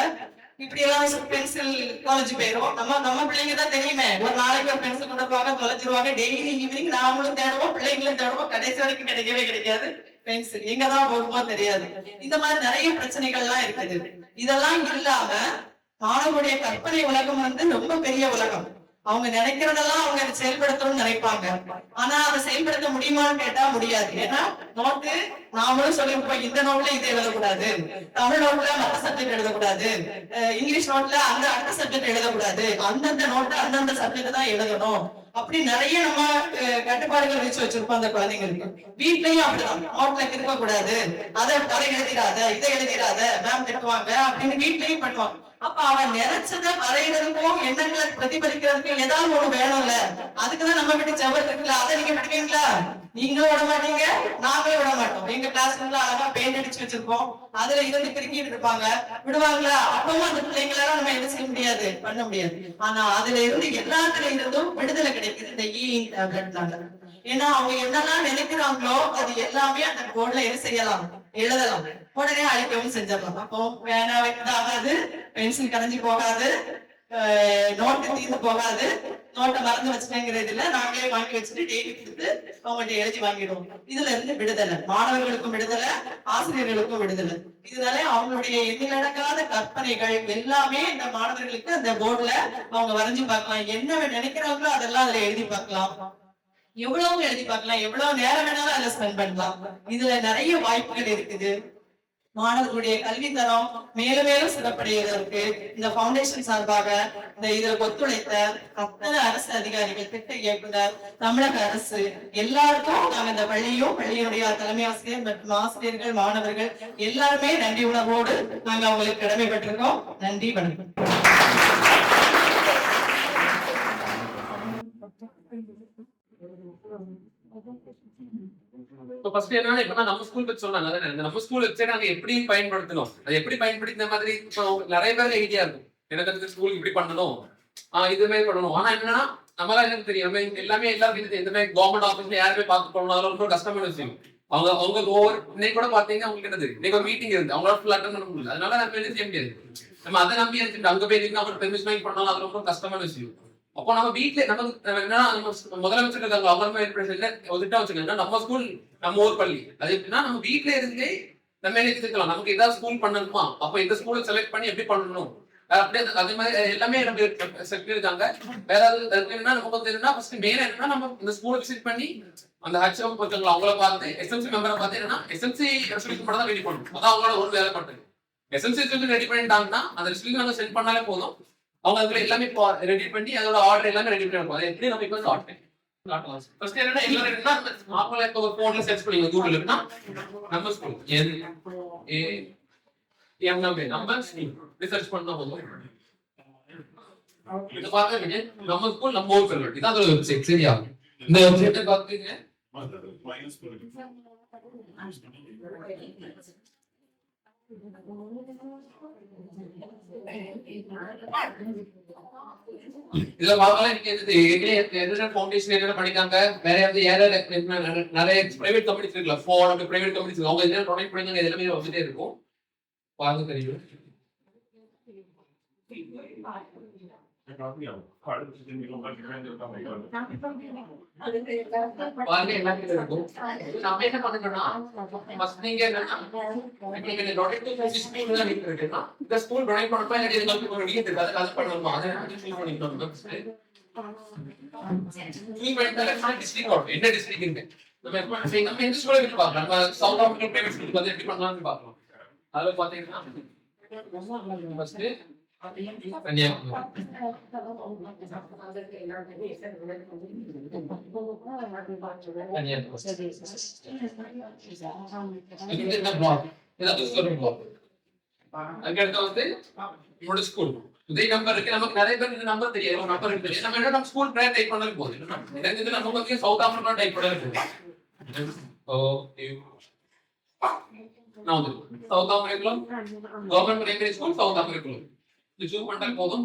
இப்படி எல்லாம் பென்சில் தொலைஞ்சு போயிடும். நம்ம பிள்ளைங்க தான் தெரியுமே, ஒரு நாளைக்கு ஒரு பென்சில் கொடுப்பாங்க, தொலைச்சிருவாங்க. டெய்லி ஈவினிங் நாமளும் தேடுவோம், பிள்ளைங்களும் தேடுவோம், கடைசி வரைக்கும் கிடைக்கவே கிடைக்காது. பென்சில் எங்கதான் போகுமோ தெரியாது. இந்த மாதிரி நிறைய பிரச்சனைகள் எல்லாம் இருக்குது. இதெல்லாம் இல்லாம மாணவருடைய கற்பனை உலகம் வந்து ரொம்ப பெரிய உலகம். அவங்க நினைக்கிறதெல்லாம் அவங்க செயல்படுத்தணும்னு நினைப்பாங்க. ஆனா அதை செயல்படுத்த முடியுமான்னு கேட்டா முடியாது. ஏன்னா நோட்டு நாமளும் சொல்லிருப்போம், இந்த நோட்ல இது எழுதக்கூடாது, தமிழ் நோட்ல மற்ற சப்ஜெக்ட் எழுதக்கூடாது, இங்கிலீஷ் நோட்ல அந்த அடுத்த சப்ஜெக்ட் எழுதக்கூடாது, அந்தந்த நோட்ல அந்தந்த சப்ஜெக்ட் தான் எழுதணும். அப்படி நிறைய நம்ம கட்டுப்பாடுகள் வச்சிருப்போம் அந்த குழந்தைங்களுக்கு. வீட்லயும் அப்படிதான், நோட்ல இருக்க கூடாது, அதை எழுதிடாத, இதை எழுதிடாத, மேம் திட்டுவாங்க அப்படின்னு வீட்லயும் பண்ணுவாங்க. அப்ப அவன் நினைச்சதை வரைகிறதுக்கும் எண்ணங்களை பிரதிபலிக்கிறதுக்கும் ஏதாவது ஒண்ணு வேணும்ல. அதுக்குதான் நம்ம வீட்டு செவல் இருக்குல்ல, அதை நீங்க விடுவீங்களா? நீங்களும் விட மாட்டீங்க, நாங்களும் விட மாட்டோம். எங்க கிளாஸ் ரூம்ல அழகா பெயிண்ட் அடிச்சு வச்சிருப்போம், அதுல இருந்து கிரிக்கிட்டு இருப்பாங்க, விடுவாங்களா? அப்பவும் அந்த பிள்ளைங்களால நம்ம என்ன செய்ய முடியாது, பண்ண முடியாது. ஆனா அதுல இருந்து எல்லாத்துல இருந்தும் விடுதலை கிடைக்குது இந்த டேப்லெட்னால. ஏன்னா அவங்க என்னெல்லாம் நினைக்கிறாங்களோ அது எல்லாமே அந்த போர்ட்ல என்ன செய்யலாம், எழுதலாம், உடனே அழிக்கவும் செஞ்சிடலாம். அப்போ வேணா இதாகாது, பென்சில் கரைஞ்சி போகாது, நோட்டு தீர்ந்து போகாது, நோட்டை மறந்து வச்சுட்டேங்கிறது இல்ல, நாங்களே வாங்கி வச்சுட்டு டெய்லி கொடுத்து அவங்கள்ட்ட எழுதி வாங்கிடுவோம். இதுல இருந்து விடுதலை, மாணவர்களுக்கும் விடுதலை, ஆசிரியர்களுக்கும் விடுதலை. இதனால அவங்களுடைய எண்ணிலடங்காத கற்பனைகள் எல்லாமே இந்த மாணவர்களுக்கு அந்த போர்டுல அவங்க வரைஞ்சு பார்க்கலாம். என்ன நினைக்கிறாங்களோ அதெல்லாம் அதுல எழுதி பார்க்கலாம், எவ்வளவு எழுதி பார்க்கலாம், எவ்வளவு நேரம் வேணாலும் அதுல ஸ்பெண்ட் பண்ணலாம். இதுல நிறைய வாய்ப்புகள் இருக்குது. மாணவர்களுடைய கல்வி தரம் மேலும் மேலும் சிறப்படைவதற்கு இந்த பவுண்டேஷன் சார்பாக இந்த இதுல ஒத்துழைத்த அத்தனை அரசு அதிகாரிகள், திட்ட இயக்குனர், தமிழக அரசு எல்லாருக்கும் நாங்க இந்த பள்ளியினுடைய தலைமை ஆசிரியர் மற்றும் ஆசிரியர்கள், மாணவர்கள் எல்லாருமே நன்றி உணர்வோடு நாங்க அவங்களுக்கு கடமைப்பட்டிருக்கோம். நன்றி, வணக்கம். ஃபர்ஸ்ட் என்னன்னா, இப்ப நம்ம ஸ்கூல் பத்தி சொன்னாங்க, நம்ம ஸ்கூல் வெப்சைட் நாங்க எப்படி பயன்படுத்தணும், அது எப்படி பயன்படுத்தின மாதிரி நிறைய பேர் ஐடியா இருக்கும். எனக்கு அந்த ஸ்கூல் இப்படி பண்ணணும், இது மாதிரி பண்ணணும். ஆனா என்னன்னா, நம்மளால எனக்கு தெரியும், எல்லாமே எல்லாருக்கும் இந்த மாதிரி கவர்மெண்ட் ஆஃபீஸ்ல யாருமே பார்த்து போகணும், அதெல்லாம் ரொம்ப கஷ்டமான விஷயம். அவங்க ஒவ்வொரு இன்னைக்கு கூட பாத்தீங்கன்னா அவங்களுக்கு என்னது, இன்னைக்கு ஒரு மீட்டிங் இருந்து அவங்களால ஃபுல் அட்டன் பண்ண முடியல, அதனால நம்ம என்ன செய்ய முடியாது. நம்ம அதை நம்பி எடுத்துட்டு அங்க போய் அவங்க பெர்மிஷன் பண்ணாலும் அது ரொம்ப கஷ்டமான விஷயம். அப்போ நம்ம வீட்டுல நமக்கு என்னன்னா, நம்ம முதலமைச்சர் இருக்காங்க, அவங்க திட்டம் வச்சுக்கோங்க, நம்ம ஸ்கூல் நம்ம ஊர் பள்ளி. அது எப்படின்னா, நம்ம வீட்டுல இருந்தே நம்ம என்ன தெரிஞ்சுக்கலாம், நமக்கு ஏதாவது ஸ்கூல் பண்ணணுமா, அப்ப இந்த ஸ்கூலை செலக்ட் பண்ணி எப்படி பண்ணணும், அப்படியே அதே மாதிரி எல்லாமே நம்ம செட் இருக்காங்க. வேற என்னன்னா, நமக்கு வந்து என்னன்னா, ஃபர்ஸ்ட் மெயின் என்னன்னா, நம்ம இந்த ஸ்கூலை விசிட் பண்ணி அந்த ஹெச்எம் இருக்காங்களா அவங்கள பார்த்து, எஸ்எம்சி மெம்பரை பார்த்து என்னன்னா, எஸ்எம்சி ரெசல்யூஷன் மட்டும் தான் ரெடி பண்ணணும். அதான் அவங்களோட ஒரு வேலை பண்றது. எஸ்எம்சி ரெசல்யூஷன் ரெடி பண்ணிட்டாங்கன்னா அந்த ரெசல்யூஷன் நாங்க சென்ட் பண்ணாலே போதும், அவங்க அதுல எல்லாமே ரெடி பண்ணி அதோட ஆர்டர் எல்லாமே ரெடி பண்ணி அது எப்படி நம்ம இப்போ ஆர்டர் ஃபர்ஸ்ட் என்னன்னா, எல்லாரும் நார்மலா இப்போ ஒரு போன்ல சர்ச் பண்ணீங்க கூகுள்னா, நம்ம ஸ்கூல் நம்ம ரிசர்ச் பண்ணா போதும். இது பாருங்க, நம்ம ஸ்கூல் நம்ம ஊர் பேர், இதான் அதோட வெப்சைட். சரியா, இந்த வெப்சைட்டை பாத்தீங்க, இதுல பார்க்கலாம் என்னென்ன ஃபவுண்டேஷன் என்னென்ன பண்ணிருக்காங்க, வேற நிறைய பிரைவேட் கம்பெனிஸ் இருக்குல்ல, ஃபோன் அப்படி பிரைவேட் கம்பெனிஸ் அவங்க என்ன டொனேட் பண்ணிருக்காங்க, இது எல்லாமே வந்துட்டே இருக்கும். பாருங்க தெரியும். பாருங்க எல்லாமே இருக்கும். நம்ம என்ன பண்ணணும்னா ஃபர்ஸ்ட் நீங்க என்னன்னா நீங்க டொனேட் ஸ்கூல் தான் இருக்குன்னா இந்த ஸ்கூல் டொனேட் பண்ணப்ப இல்ல உங்களுக்கு ஒரு வீடியோ இருக்கு அதை பண்ணணுமா அதை ஃபில் பண்ணிக்கணும். டிஸ்ட்ரிக்ட் கோட் என்ன டிஸ்ட்ரிக்ட் இருக்கு நம்ம எந்த ஸ்கூல்ல இருக்கு பார்க்கலாம். நம்ம சவுத் ஆப்பிரிக்கன் பிரைவேட் ஸ்கூல் வந்து எப்படி பண்ணலாம்னு பார்க்கலாம். அதுல பாத்தீங்கன்னா ஃபர்ஸ்ட் கன்னியாகுமரி அதுக்கடுத்து வந்து என்னோட ஸ்கூல் இதே நம்பர் இருக்கு. நமக்கு நிறைய பேர் இந்த நம்பர் தெரியாது, ஒரு நம்பர் இருக்கு. நம்ம என்ன நம்ம ஸ்கூல் பிராண்ட் டைப் பண்ணாலும் போதும். எனக்கு நம்ம வந்து சவுத் ஆப்பிரிக்கா டைப் பண்ணாலும் போதும். நான் வந்து south Africa government primary school south Africa இது சூஸ் பண்ணா போதும்.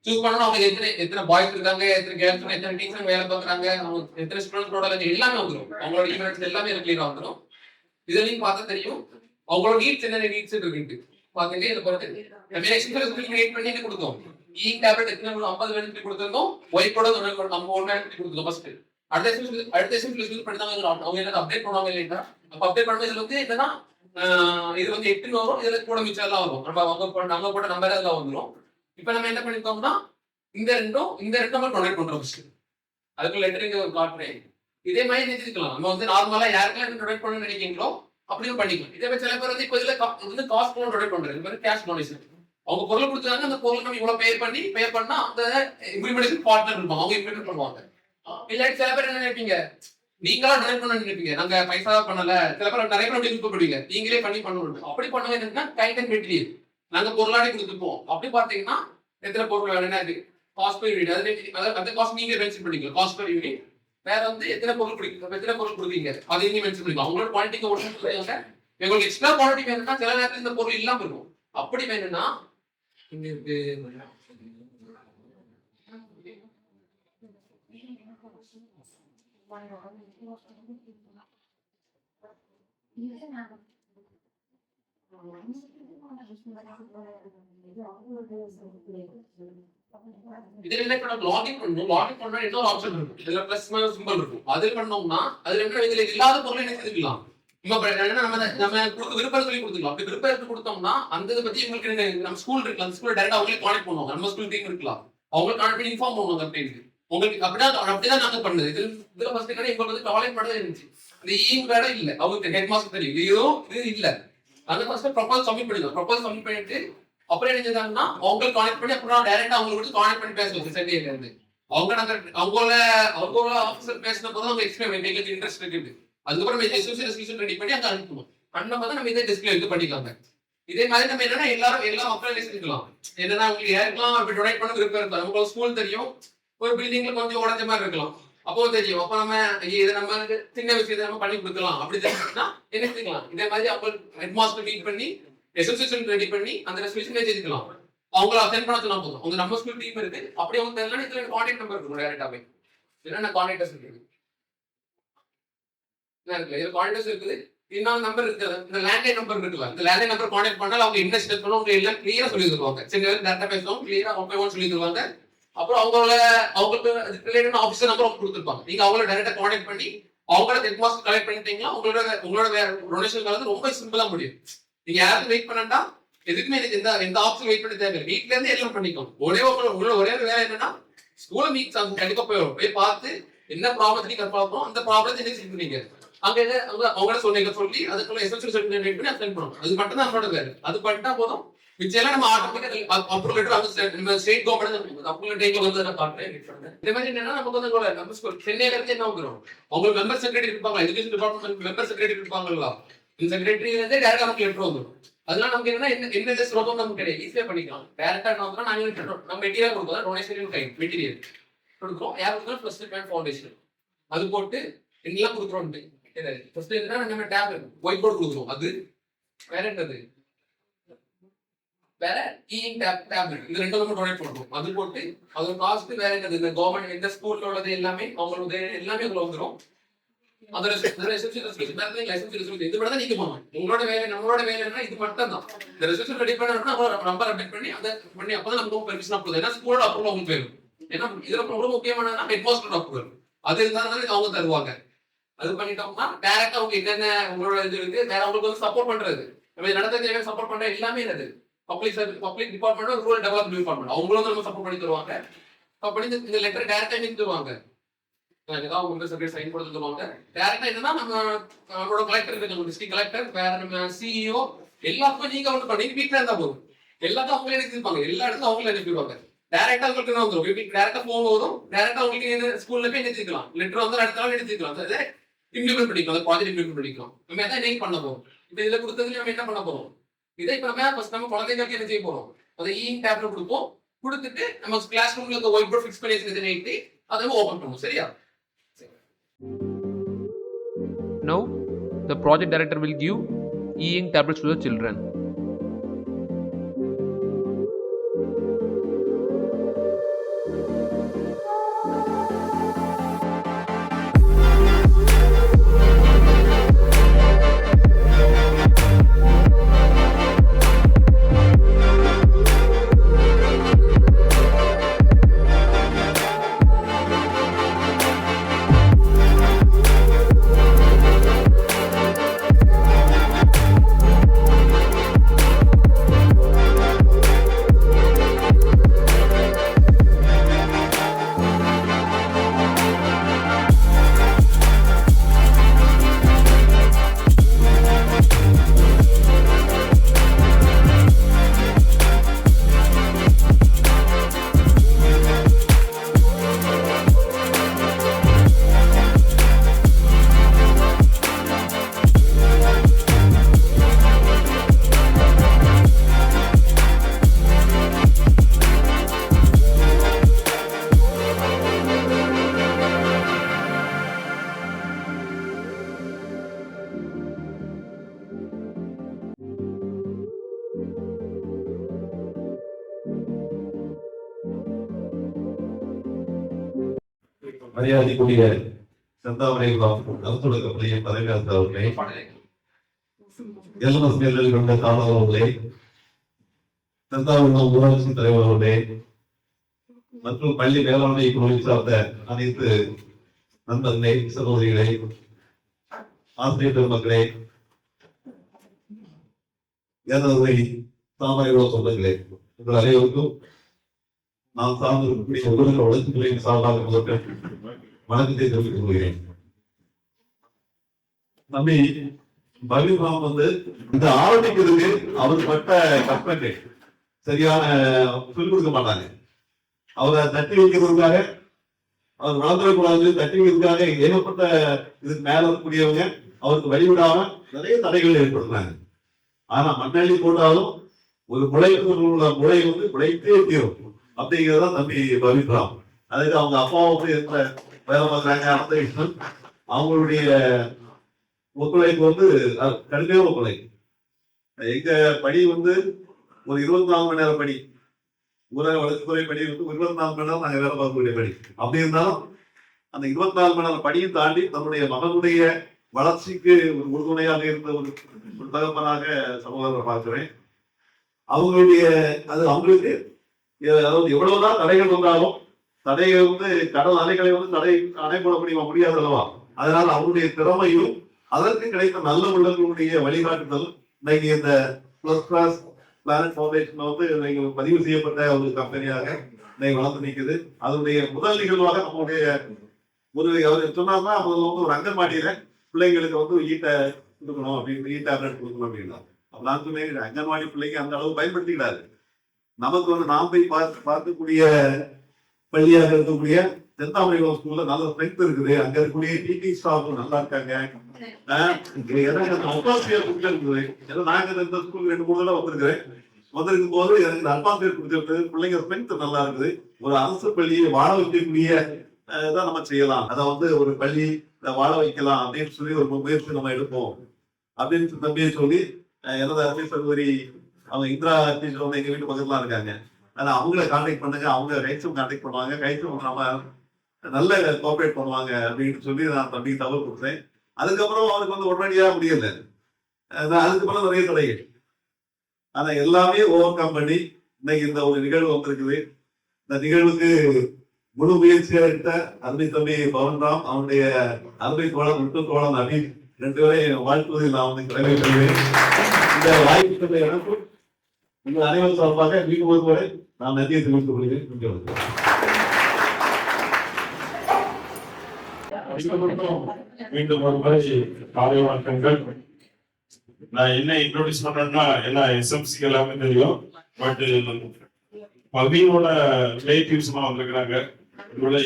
சூஸ் பண்ணனும். அவங்க எத்தனை பாய்ஸ் இருக்காங்க, எத்தனை கேர்ள்ஸ், எத்தனை டீச்சர் வேலை பார்க்கறாங்க, அவங்க எத்தனை ஸ்டூடெண்ட்ஸோட எல்லாமே வந்துரும். அவங்களோட ஈவென்ட்ஸ் எல்லாமே கிளியரா வந்துரும். இத நீங்க பார்த்தா தெரியும் அவங்களோட நீட்ஸ் என்னென்ன நீட்ஸ் இருக்கு பாத்தீங்க. இத பொறுத்து நம்ம எக்ஸ்பீரியன்ஸ் கிரியேட் பண்ணி கொடுத்தோம். ஈங் டேப்லெட் எத்தனை 50 வேணும்னு கொடுத்திருந்தோம். ஒயிட் போர்டு நம்ம 1 வேணும்னு கொடுத்தோம். ஃபர்ஸ்ட் அடுத்த செஷன்ல யூஸ் பண்ணி தான் அவங்க என்ன அப்டேட் பண்ணுவாங்க இல்லையா. அப்ப அப்டேட் பண்ணும்போது இதுல வந்து என்னன்னா இது வந்து 8 வரும், இதுல கூட மிச்சம் எல்லாம் வரும். நம்ம அவங்க போட்ட நம்பர் எல்லாம் வந்துரும். இப்ப நம்ம என்ன பண்ணிருக்கோம்னா இந்த ரெண்டும் நம்ம டொனேட் பண்றோம். அதுக்கு லெட்டரிங் காட்டுறேன். இதே மாதிரி நினைச்சுக்கலாம். நம்ம வந்து நார்மலா யாருக்கெல்லாம் டொனேட் பண்ணணும்னு நினைக்கிறீங்களோ அப்படியும் பண்ணிக்கலாம். இதே மாதிரி சில பேர் வந்து இப்ப இதுல வந்து காஸ்ட் பண்ண டொனேட் பண்றது, இந்த மாதிரி கேஷ் டொனேஷன். அவங்க பொருள் கொடுத்தாங்க, அந்த பொருள் நம்ம இவ்வளவு பே பண்ணா அந்த இம்ப்ளிமெண்டேஷன் பார்ட்னர் இருப்பாங்க, அவங்க இம்ப்ளிமெண்ட் பண்ணுவாங்க. இல்லாட்டி சில பேர் என்ன நினைப்பீங்க, நீங்களா டொனேட் பண்ண நினைப்பீங்க, நாங்க பைசா பண்ணல. சில பேர் நிறைய பேர் விருப்பப்படுவீங்க, நீங்களே பண்ணணும். அப்படி பண்ணுவது என்னன்னா கைண்ட் அண்ட் மெட்டீரியல் நாங்க பொருளாடி கொடுத்துப்போம். அப்படி பாத்தீங்கன்னா எத்தனை பொருள் வேணும்னா அது காஸ்ட் பர் யூனிட், அந்த காஸ்ட் நீங்க மென்ஷன் பண்ணிக்கலாம். காஸ்ட் பர் யூனிட் வேற வந்து எத்தனை பொருள் கொடுக்குறீங்க அதையும் மென்ஷன் பண்ணிக்கலாம். அவங்களோட குவாலிட்டிக்கு ஒன்று சொல்லுவாங்க. உங்களுக்கு எக்ஸ்ட்ரா குவாலிட்டி வேணும்னா சில நேரத்தில் இந்த பொருள் இல்லாம இருக்கும். அப்படி வேணும்னா இங்க இருக்கு இதுல என்ன லாகின் பண்ணணும். லாகின் பண்ணா என்ன ஆப்ஷன் இருக்கும், இதுல பிளஸ் மைனஸ் சிம்பல் இருக்கும். அது பண்ணோம்னா அதுல என்ன இதுல இல்லாத பொருளை என்ன செஞ்சுக்கலாம். நம்ம விருப்பம் சொல்லி கொடுத்துக்கலாம். அப்படி விருப்பம் கொடுத்தோம்னா அந்த இதை பத்தி உங்களுக்கு நம்ம ஸ்கூல் இருக்கலாம், அந்த ஸ்கூல்ல டைரக்டா அவங்களே கான்டெக்ட் பண்ணுவாங்க. நம்ம ஸ்கூல் டீம் இருக்கலாம், அவங்க கான்டெக்ட் பண்ணி இன்ஃபார்ம் பண்ணுவாங்க. அப்படின்னு உங்களுக்கு அப்படிதான் நாங்க பண்ணது. இதுல ஃபர்ஸ்ட் கடை எங்களுக்கு வந்து டாய்லெட் மட்டும் இருந்துச்சு. இந்த ஈம் வேட இல்ல, அவங்களுக்கு ஹெட் மாஸ்டர் தெரியும் இது இல்ல. அந்த ஃபர்ஸ்ட் ப்ரொபோசல் சப்மிட் பண்ணிடுவோம். ப்ரொபோசல் சப்மிட் பண்ணிட்டு அப்புறம் என்ன செஞ்சாங்கன்னா அவங்களுக்கு கான்டெக்ட் பண்ணி அப்புறம் டைரக்டா அவங்களுக்கு கான்டெக்ட் பண்ணி பேசுவோம். சென்னையில இருந்து அவங்களோட ஆஃபீஸர் பேசின போது அவங்க எக்ஸ்பிளைன் பண்ணி எங்களுக்கு இன்ட்ரெஸ்ட் இருக்குது. அதுக்கப்புறம் எஸ்ஓசி ரெசல்யூஷன் ரெடி பண்ணி அங்க அனுப்புவோம். பண்ணும்போது நம்ம இதே டிஸ்பிளே இது பண்ணிக்கலாம். இதே மாதிரி நம்ம என்னன்னா எல்லாம் அப்ளை செஞ்சுக்கலாம். என்னன்னா உங்களுக்கு யாருக்கெல்லாம் அப்படி டொனேட் பண்ண விருப்பம் இருக்கும். நமக்கு ஸ்கூல் தெரியும், ஒரு பில்டிங்ல கொஞ்சம் உடஞ்ச மாதிரி இருக்கலாம், அப்போ தெரியும். அப்ப நம்ம இதை நம்ம சின்ன விஷயத்தை நம்ம பண்ணி கொடுக்கலாம். அப்படி தெரிஞ்சுன்னா என்ன செஞ்சுக்கலாம். இதே மாதிரி அவங்க ஹெட் மாஸ்டர் மீட் பண்ணி எஸ்ஓசியேஷன் ரெடி பண்ணி அந்த ரெசல்யூஷன் செஞ்சுக்கலாம். அவங்கள அசைன் பண்ண சொன்னா போதும். அவங்க நம்ம ஸ்கூல் டீம் இருக்கு. அப்படி அவங்க தெரியல இதுல கான்டாக்ட் நம்பர் இருக்கும். டைரக்டாவே என்னென்ன கான்டாக்டர்ஸ் இருக்குது, இதுல கான்டாக்டர்ஸ் இருக்குது. இன்னொரு நம்பர் இருக்குது, இந்த லேண்ட்லைன் நம்பர் இருக்குல்ல, இந்த லேண்ட்லைன் நம்பர் கான்டாக்ட் பண்ணாலும் அவங்க இன்ட்ரெஸ்ட் பண்ணணும். அவங்க எல்லாம் கிளியரா சொல்லி தருவாங்க. சரி டேரக்டா பேசுவாங்க, கிளியரா அவங்க சொல்லி தருவாங்க. அப்புறம் அவங்களுக்கு ரிலேட்டட் ஆஃபீஸர் நம்பர் அவங்க கொடுத்துருப்பாங்க. நீங்க அவங்கள டைரக்டா கான்டாக்ட் பண்ணி அவங்களோட ஹெட் மாஸ்டர் கலெக்ட் பண்ணிட்டீங்கன்னா உங்களோட டொனேஷன் வந்து ரொம்ப சிம்பிளா முடியும். நீங்க யாருக்கும் வெயிட் பண்ணா எதுக்குமே எந்த ஆப்ஷன் வெயிட் பண்ண தேவை. வீட்ல இருந்து எல்லாம் பண்ணிக்கணும். ஒரே ஒரு வேலை என்னன்னா ஸ்கூல்ல மீட் கண்டிப்பா போய் பார்த்து என்ன ப்ராப்ளம் நீங்க பார்ப்போம், அந்த ப்ராப்ளத்தை நீங்க செஞ்சு பண்ணீங்க. அங்க அவங்கள சொல்லி அதுக்குள்ள எஸ்எஸ்எல் சர்டிஃபிகேட் பண்ணி அப்ளை பண்ணணும். அது மட்டும் தான் நம்மளோட வேலை. அது பண்ணிட்டா போதும். மிச்சம் நம்ம ஆட்டோமேட்டிக்கா அப்ரூவல் லெட்டர் நம்ம ஸ்டேட் கவர்மெண்ட் அப்ரூவல் லெட்டர் வந்து நான் காட்டுறேன். இந்த மாதிரி என்னன்னா நமக்கு வந்து நம்ம ஸ்கூல் சென்னையில இருந்து என்ன வந்துரும், அவங்களுக்கு மெம்பர் செக்ரட்டரி இருப்பாங்க, எஜுகேஷன் டிபார்ட்மெண்ட் மெம்பர் செக்ரட்டரி இருப்பாங்களா, இந்த செக்ரட்டரியில இருந்து டைரக்டா நமக்கு லெட்டர் வந்துடும். அதனால நமக்கு என்னன்னா என்ன ஸ்லோகம் நமக்கு கிடையாது, ஈஸியா பண்ணிக்கலாம். டைரக்டா என்ன நாங்க நம்ம மெட்டீரியல் கொடுப்போம், டொனேஷன் மெட்டீரியல் கொடுக்குறோம். யாருக்கு ஃபர்ஸ்ட் பேண்ட் ஃபவுண்டேஷன் அது போட்டு எல்லாம் கொடுக்குறோம். ஃபர்ஸ்ட் என்னன்னா நம்ம டேப்லெட் ஒயிட் போர்டு கொடுக்குறோம். அது வேற என்னது, வேற டேப்லெட், இது ரெண்டும் நம்ம டொனேட் பண்றோம். அது போட்டு அதோட காஸ்ட் வேற என்னது, இந்த கவர்மெண்ட் இந்த ஸ்கூல்ல உள்ளது எல்லாமே அவங்களோட எல்லாமே அதுல வந்துடும். அதோட இது மட்டும் தான் நீங்க போகணும். உங்களோட வேலை நம்மளோட வேலைன்னா இது மட்டும் தான். இந்த ரெசல்யூஷன் ரெடி பண்ணா நம்பர் அப்டேட் பண்ணி அதை பண்ணி அப்பதான் நமக்கு பெர்மிஷன் அப்ரூவ். ஏன்னா ஸ்கூலோட அப்ரூவல் உங்களுக்கு வேணும். ஏன்னா இதுல ரொம்ப முக்கியமான ஹெட் மாஸ்டர் அப்ரூவல் அது இருந்தாலும் அவங்க தருவாங்க. அது பண்ணிட்டோம்னா டைரக்டா அவங்க என்னென்ன உங்களோட இது இருக்கு வேற அவங்களுக்கு வந்து சப்போர்ட் பண்றது, நம்ம நடத்த சப்போர்ட் பண்ற எல்லாமே என்னது public department, rural development department அவங்களும் நம்ம சப்போர்ட் பண்ணி தருவாங்க. அப்படி இந்த லெட்டர் டைரக்டா எழுதி தருவாங்க. ஏதாவது உங்களுக்கு சர்டிஃபிகேட் சைன் போட்டு தருவாங்க. டைரக்டா என்னன்னா நம்மளோட கலெக்டர் இருக்காங்க, டிஸ்ட்ரிக்ட் கலெக்டர், வேற நம்ம சிஇஓ எல்லாத்துக்கும் நீங்க வந்து பண்ணி வீட்டுல இருந்தா போதும். எல்லாத்தையும் அவங்களே எழுதிருப்பாங்க. எல்லா இடத்துல அவங்களே எழுதிடுவாங்க. டைரக்டா உங்களுக்கு என்ன வந்துடும், வீட்டுக்கு டைரக்டா போகும் போதும் டைரக்டா உங்களுக்கு ஸ்கூல்ல போய் எழுதிக்கலாம். லெட்டர் வந்து அடுத்த நாள் எழுதிக்கலாம். அதை இம்ப்ளிமெண்ட் பண்ணிக்கலாம். ப்ராஜெக்ட் இம்ப்ளிமெண்ட் பண்ணிக்கலாம். நம்ம எதாவது என்ன பண்ண போறோம், இப்ப இதுல கொடுத்ததுல நம்ம என்ன பண்ண போறோம், இதை இப்ப நம்ம குழந்தைங்களுக்கு என்ன செய்ய போறோம், அதை டேப்லெட் கொடுப்போம். கொடுத்துட்டு நம்ம கிளாஸ் ரூம்ல இந்த ஒயிட் போர்ட் ஃபிக்ஸ் பண்ணி வச்சிருக்கேன், அதை ஓபன் பண்ணுவோம். சரியா? Now, the project director will give e-ink tablets to the children. மரியாதைக்குரிய செந்தாமரை அரசு பள்ளியின் தலைவர் அவர்களே, எல்எம்எஸ் மேல்நிலை கொண்ட தாளர் அவர்களே, செந்தாமரை ஊராட்சி தலைவர் அவர்களே மற்றும் பள்ளி மேலாண்மை குழுவை சார்ந்த அனைத்து நண்பர்களே, சகோதரிகளே, ஆசிரியர் பெருமக்களே, எனது தாமரை சொந்தங்களே, உங்கள் அனைவருக்கும் நான் சார்ந்திருக்கக்கூடிய ஊரக வளர்ச்சித்துறையின் சார்பாக முதற்க வணக்கத்தை தெரிவித்துக் கொள்கிறேன். தம்பி பவிமாம் வந்து இந்த ஆரம்பிக்கிறதுக்கு அவர் பட்ட கற்பனை சரியான சொல்லிக் கொடுக்க மாட்டாங்க. அவரை தட்டி வைக்கிறதுக்காக, அவர் வளர்ந்துடக்கூடாது தட்டி வைக்கிறதுக்காக ஏகப்பட்ட இதுக்கு மேல இருக்கக்கூடியவங்க அவருக்கு வழிவிடாம நிறைய தடைகள் ஏற்படுத்தினாங்க. ஆனா மண்ணள்ளி போட்டாலும் ஒரு உள்ள முளை வந்து உழைத்தே தீரும் அப்படிங்கிறதான் தம்பி பவித்ராம். அதுக்கு அவங்க அப்பாவுக்கு எந்த வேலை பார்க்குறாங்க அந்த விஷயம் அவங்களுடைய ஒத்துழைப்பு வந்து கடுமையான ஒத்துழைப்பு. எங்க படி வந்து ஒரு 24 மணி நேரம் படி, ஊரக வளர்ச்சித்துறை படி வந்து 24 மணி நேரம் நாங்கள் வேலை பார்க்கக்கூடிய படி. அப்படி இருந்தாலும் அந்த 24 மணி நேரம் படியும் தாண்டி தன்னுடைய மகனுடைய வளர்ச்சிக்கு ஒரு உறுதுணையாக இருந்த ஒரு தகப்பனாக சகோதரரை பார்க்கிறேன். அவங்களுடைய அது அவங்களுக்கு அதாவது எவ்வளவுதான் தடைகள் வந்தாலும் தடைகள் வந்து கடல் அணைகளை வந்து அணை போட முடியாது அல்லவா? அதனால அவருடைய திறமையும் அதற்கு கிடைத்த நல்ல உள்ளங்களுடைய வழிகாட்டுதல் இன்னைக்கு இந்த பிளானட் ஃபவுண்டேஷன் வந்து இன்னைக்கு பதிவு செய்யப்பட்ட ஒரு கம்பெனியாக இன்னைக்கு வளர்ந்து நிற்குது. அதனுடைய முதல் நிகழ்வாக நம்முடைய ஒரு அவர் சொன்னார்னா அவங்க வந்து ஒரு அங்கன்வாடியில பிள்ளைங்களுக்கு வந்து ஈட்டை கொடுக்கணும் அப்படின்னு, டேப்லெட் கொடுக்கணும் அப்படின்னா நான் சொன்னேன் அங்கன்வாடி பிள்ளைங்க அந்த அளவு பயன்படுத்திக்கிறாரு. நமக்கு வந்து நாம் போய் பார்க்கக்கூடிய பள்ளியாக இருக்கக்கூடிய செந்தாமரை ஸ்கூல்ல நல்ல ஸ்ட்ரென்த் இருக்குது. அங்க இருக்கக்கூடிய டீச்சிங் ஸ்டாஃப் நல்லா இருக்காங்க. அட்மாஸ்பியர் கொடுத்துருக்குது. ஏன்னா நாங்க இந்த ஸ்கூல் 2-3 தடவை வந்திருக்கும் போது எனக்கு அட்மாஸ்பியர் கொடுத்துருக்கு. பிள்ளைங்க ஸ்ட்ரென்த் நல்லா இருக்குது. ஒரு அரசு பள்ளியை வாழ வைக்கக்கூடிய தான் நம்ம செய்யலாம். அதை வந்து ஒரு பள்ளி வாழ வைக்கலாம் அப்படின்னு சொல்லி ஒரு முயற்சி நம்ம எடுப்போம் அப்படின்னு தம்பியை சொல்லி எனது அருமை சகோதரி அவங்க இந்திரா டீச்சர் வந்து எங்க வீட்டு பக்கத்துல இருக்காங்க. ஆனா அவங்கள கான்டாக்ட் பண்ணுங்க, அவங்க கைட்ஸும் கான்டாக்ட் பண்ணுவாங்க, கைட்ஸும் நம்ம நல்ல கோஆபரேட் பண்ணுவாங்க அப்படின்னு சொல்லி நான் தம்பிக்கு தகவல் கொடுத்தேன். அதுக்கப்புறம் அவருக்கு வந்து உடனடியாக முடியல. அதுக்கப்புறம் நிறைய தடைகள், ஆனா எல்லாமே ஓவர் கம் பண்ணி இன்னைக்கு இந்த ஒரு நிகழ்வு வந்திருக்குது. இந்த நிகழ்வுக்கு முழு முயற்சியா எடுத்த அருமை தம்பி பவன்ராம், அவனுடைய அருமை தோழன் முத்துத்தோழன் அபீன் 2 பேரையும் வாழ்த்துவதில் நான் வந்து கடமைப்படுகிறேன். இந்த வாய்ப்பு எனக்கும் உங்கள் அனைவரும் சார்பாக மீண்டும் ஒரு முறை நான் நன்றியை தெரிவித்துக் கொள்கிறேன். மீண்டும் ஒரு முறை காலை வணக்கங்கள். நான் என்ன இன்ட்ரோடியூஸ் பண்ணேன்னா எல்லாம் எஸ்எம்சி எல்லாமே தெரியும். பட் பவியோட ரிலேட்டிவ்ஸ் எல்லாம் வந்திருக்கிறாங்க,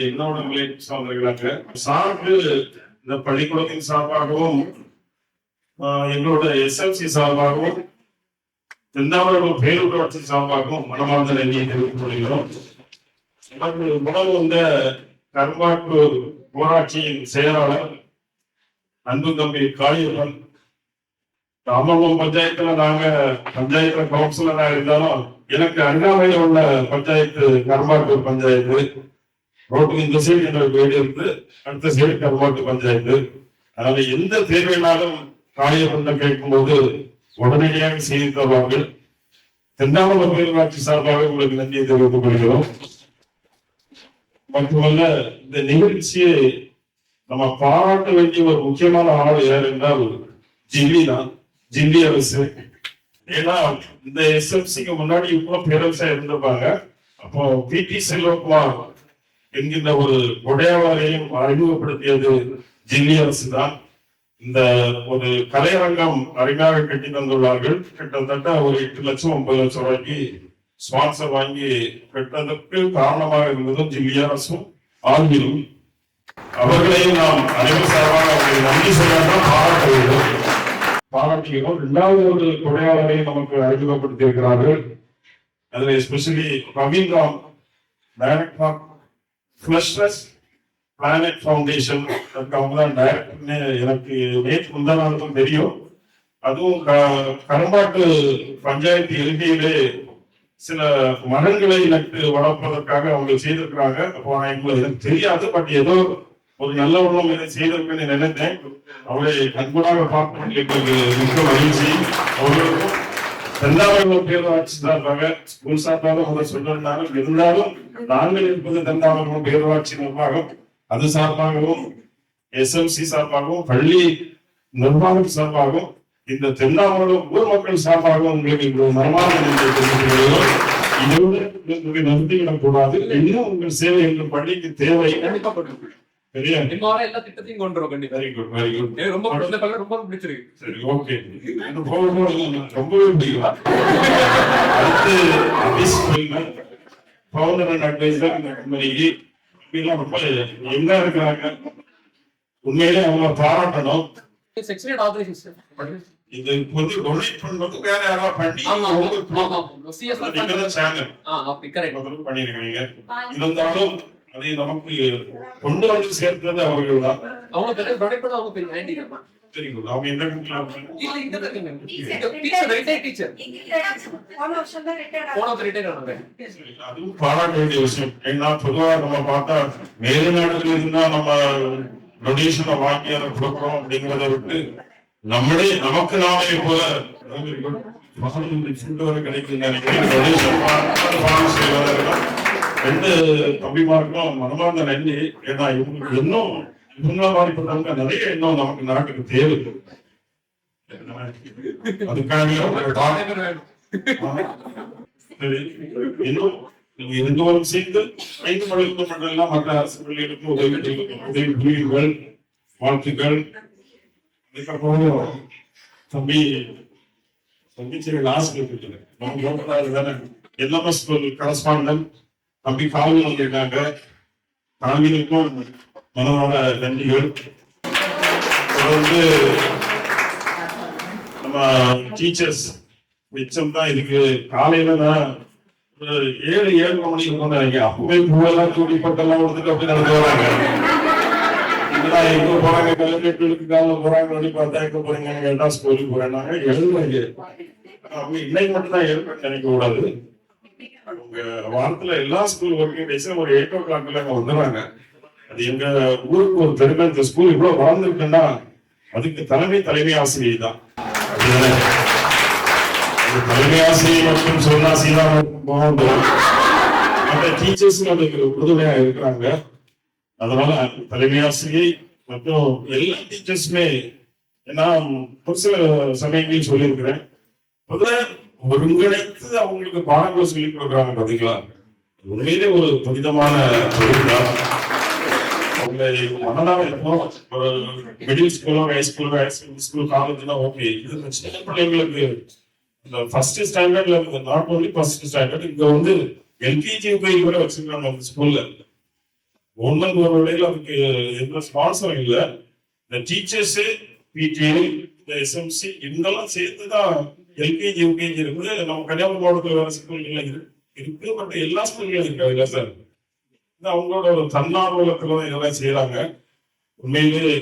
என்னோட ரிலேட்டிவ்ஸ் வந்திருக்கிறாங்க. சார்பு இந்த பள்ளிக்கூடத்தின் சார்பாகவும் எங்களோட எஸ்எம்சி சார்பாகவும் தென்னாவூர் பேரூராட்சி சார்பாகவும் மனமார்ந்த நன்றியை தெரிவித்துக் கொள்கிறோம். முதல் இந்த கரும்பாட்டூர் ஊராட்சியின் செயலாளர் அன்பு தம்பி காளியப்பன், ராமபுரம் பஞ்சாயத்துல நாங்க பஞ்சாயத்துல கவுன்சிலரா இருந்தாலும் எனக்கு அருகாமையில் உள்ள பஞ்சாயத்து கரும்பாட்டூர் பஞ்சாயத்து, ரோட்டுக்கு இந்த சைடு எங்களுக்கு வீடு இருக்கு, அடுத்த சைடு கரும்பாட்டூர் பஞ்சாயத்து. அதனால எந்த தேவையினாலும் காளியப்பன் கேட்கும்போது உடனடியாக செய்து தருவார்கள். தென்னாவூர் பேரூராட்சி சார்பாக உங்களுக்கு நன்றியை தெரிவித்துக் கொள்கிறோம். மட்டுமல்ல, இந்த நிகழ்ச்சியை நம்ம பாராட்ட வேண்டிய ஒரு முக்கியமான ஆள் யார் என்றால் ஜில்லி தான், ஜில்லி அரசு. ஏன்னா இந்த எஸ்எம்சிக்கு முன்னாடி இப்போ பேரரசா இருந்திருப்பாங்க. அப்போ பிடி செல்வகுமார் என்கின்ற ஒரு கொடையாளரையும் அறிமுகப்படுத்தியது ஜில்லி அரசு தான். இந்த ஒரு கலையரங்கம் அருமையாக கட்டி தந்துள்ளார்கள். கிட்டத்தட்ட ஒரு 8 லட்சம் 9 லட்சம் ரூபாய்க்கு ஸ்பான்சர் வாங்கி கட்டதற்கு காரணமாக இருந்ததும் ஜில்லி அரசும் ஆங்கிலும். அவர்களையும் நாம் அனைவரும் சார்பாக அவர்களை நன்றி சொல்லாமல் பாராட்ட வேண்டும், பாராட்டுகிறோம். 2வது ஒரு கொடையாளரை நமக்கு அறிமுகப்படுத்தி இருக்கிறார்கள். அதுல especially Paveenram, director of flushless planet foundation, அவங்க தான் டைரக்டர்னு எனக்கு நேற்று முந்தா நாளுக்கும் தெரியும். அதுவும் கரும்பாட்டு பஞ்சாயத்து எல்கையிலே சில மரங்களை நட்டு வளர்ப்பதற்காக அவங்க செய்திருக்கிறாங்க. அப்போ எனக்கு தெரியாது, பட் ஏதோ ஒரு நல்ல உள்ளம் இதை செய்திருக்குன்னு நினைத்தேன். அவளை அன்புடாக பார்க்க மிக்க மகிழ்ச்சி. அவர்களுக்கும் தென்னாவூர் பேரூராட்சி சார்பாக ஸ்கூல் சார்பாக முதல் சொல்லிருந்தாலும், இருந்தாலும் நாங்கள் இருப்பது தென்னாவூர் பேரூராட்சி நிர்வாகம், அது சார்பாகவும் எஸ்எம்சி சார்பாகவும் பள்ளி நிர்வாகம் சார்பாகவும் இந்த தென்னாவூர் ஊர் மக்கள் சார்பாகவும் உங்களுக்கு மனமான இதோடு நிறுத்திவிடக் கூடாது. இன்னும் உங்கள் சேவை எங்கள் பள்ளிக்கு தேவை. பெரிய எல்லா திட்டத்தையும் கொண்டு வரோம். கண்டிப்பா. Very good, very good. ரொம்ப பிடிச்சிருக்கு. சரி, ஓகே. ரொம்பவே பிடிக்கும். அடுத்து பவுண்டர் அண்ட் அட்வைசர் இந்த கம்பெனிக்கு ரொம்ப எங்க இருக்கிறாங்க, உண்மையிலே அவங்க பாராட்டணும். செக்ஷனல் ஆதரைசேஷன் இது வந்து டொனேட் பண்றது வேற யாராவது பண்ணி சேனல் பண்ணிருக்கீங்க. இருந்தாலும் அதை நமக்கு கொண்டு வந்து சேர்த்தது அவர்கள் தான். அவங்க டொனேட் பண்ண அவங்க பெரிய ஆண்டி தான். தெரியும். அவங்க என்ன அதுவும் பாராட்ட வேண்டிய விஷயம். ஏன்னா பொதுவா நம்ம பார்த்தா மேல நாடுகள் இருந்தா நம்ம டொனேஷனை வாங்கி அதை கொடுக்குறோம் அப்படிங்கிறத விட்டு நம்மளே நமக்கு நாமே போல கிடைக்கும். 2 தம்பிமாருக்கும் மனமார்ந்த நன்றி. ஏன்னா இவங்களுக்கு இன்னும் இவங்கள மாதிரிப்பட்டவங்க நிறைய இன்னும் நமக்கு நாட்டுக்கு தேவை. அதுக்காக இன்னும் நீங்க இருந்தவரும் சேர்ந்து 5 பள்ளிகளுக்கு மட்டும் எல்லாம் மற்ற அரசு பள்ளிகளுக்கும் உதவி புரியுங்கள், வாழ்த்துக்கள். அதுக்கப்புறம் தம்பி எல்லாமே ஸ்கூல் கரஸ்பாண்டன்ட் தம்பி காவிரி வந்திருக்காங்க. காவிரிக்கும் மனதோட நன்றிகள். தொடர்ந்து நம்ம டீச்சர்ஸ் மிச்சம் தான் இதுக்கு காலையில தான் ஒரு 7:30 மணிக்கு இருக்கும்னு நினைக்கிறேன். அப்பவே பூவெல்லாம் தூடி பட்டெல்லாம் கொடுத்துட்டு அப்படி நடந்து வராங்க. என்னடா எங்க போறாங்க, கலெக்டரேட்டுக்கு போறாங்க அப்படி பார்த்தா எங்க போறீங்கன்னு கேட்டா ஸ்கூலுக்கு போறேன்னாங்க. எழுதுவாங்க. அப்படி இன்னைக்கு மட்டும் தான் எழுதுன்னு நினைக்க கூடாது. உங்க வாரத்துல எல்லா ஸ்கூல் ஒர்க்கிங் டேஸும் ஒரு 8 o'clock அங்க வந்துடுறாங்க. அது எங்க ஊருக்கு ஒரு பெருமை. இந்த ஸ்கூல் இவ்வளவு வளர்ந்துருக்குன்னா அதுக்கு தலைமை ஆசிரியர் தான். தலைமை ஆசிரியர் மட்டும் சொன்னா மற்ற டீச்சர்ஸும் அதுக்கு உறுதுணையா இருக்கிறாங்க. அதனால தலைமை ஆசிரியை மற்றும் எல்லா டீச்சர்ஸுமே, ஏன்னா ஒரு சில சமயங்களையும் சொல்லியிருக்கிறேன், ஒருங்கிணைத்து அவங்களுக்கு பாடங்களை சொல்லிக் கொடுக்குறாங்க. பாத்தீங்களா, உண்மையிலே ஒரு புனிதமான தொழில் தான். அவங்க மனதாக இருக்கும். ஒரு மிடில் ஸ்கூலோ ஹை ஸ்கூல் காலேஜ்னா ஓகே. இது சின்ன பிள்ளைங்களுக்கு இந்த ஃபர்ஸ்ட் ஸ்டாண்டர்ட்ல இருக்கு. நாட் ஓன்லி ஃபர்ஸ்ட் ஸ்டாண்டர்ட், இங்க வந்து எல்கேஜி யூகேஜி கூட வச்சிருக்காங்க அந்த ஸ்கூல்ல. ஒன்னு ஒரு வேளையில அதுக்கு எந்த ஸ்பான்சரும் இல்லை. இந்த டீச்சர்ஸ், பிடிஏ, இந்த எஸ்எம்சி இவங்கெல்லாம் சேர்த்துதான் எல்கேஜி யூகேஜி இருக்குது. நம்ம கன்னியாகுமரி மாவட்டத்தில் வேற ஸ்கூல்கள் இருக்கு. பட் எல்லா ஸ்கூல்களும் இருக்காது இல்லை சார். அவங்களோட ஒரு தன்னார்வலத்துல தான் இதெல்லாம் செய்யறாங்க. உண்மையிலே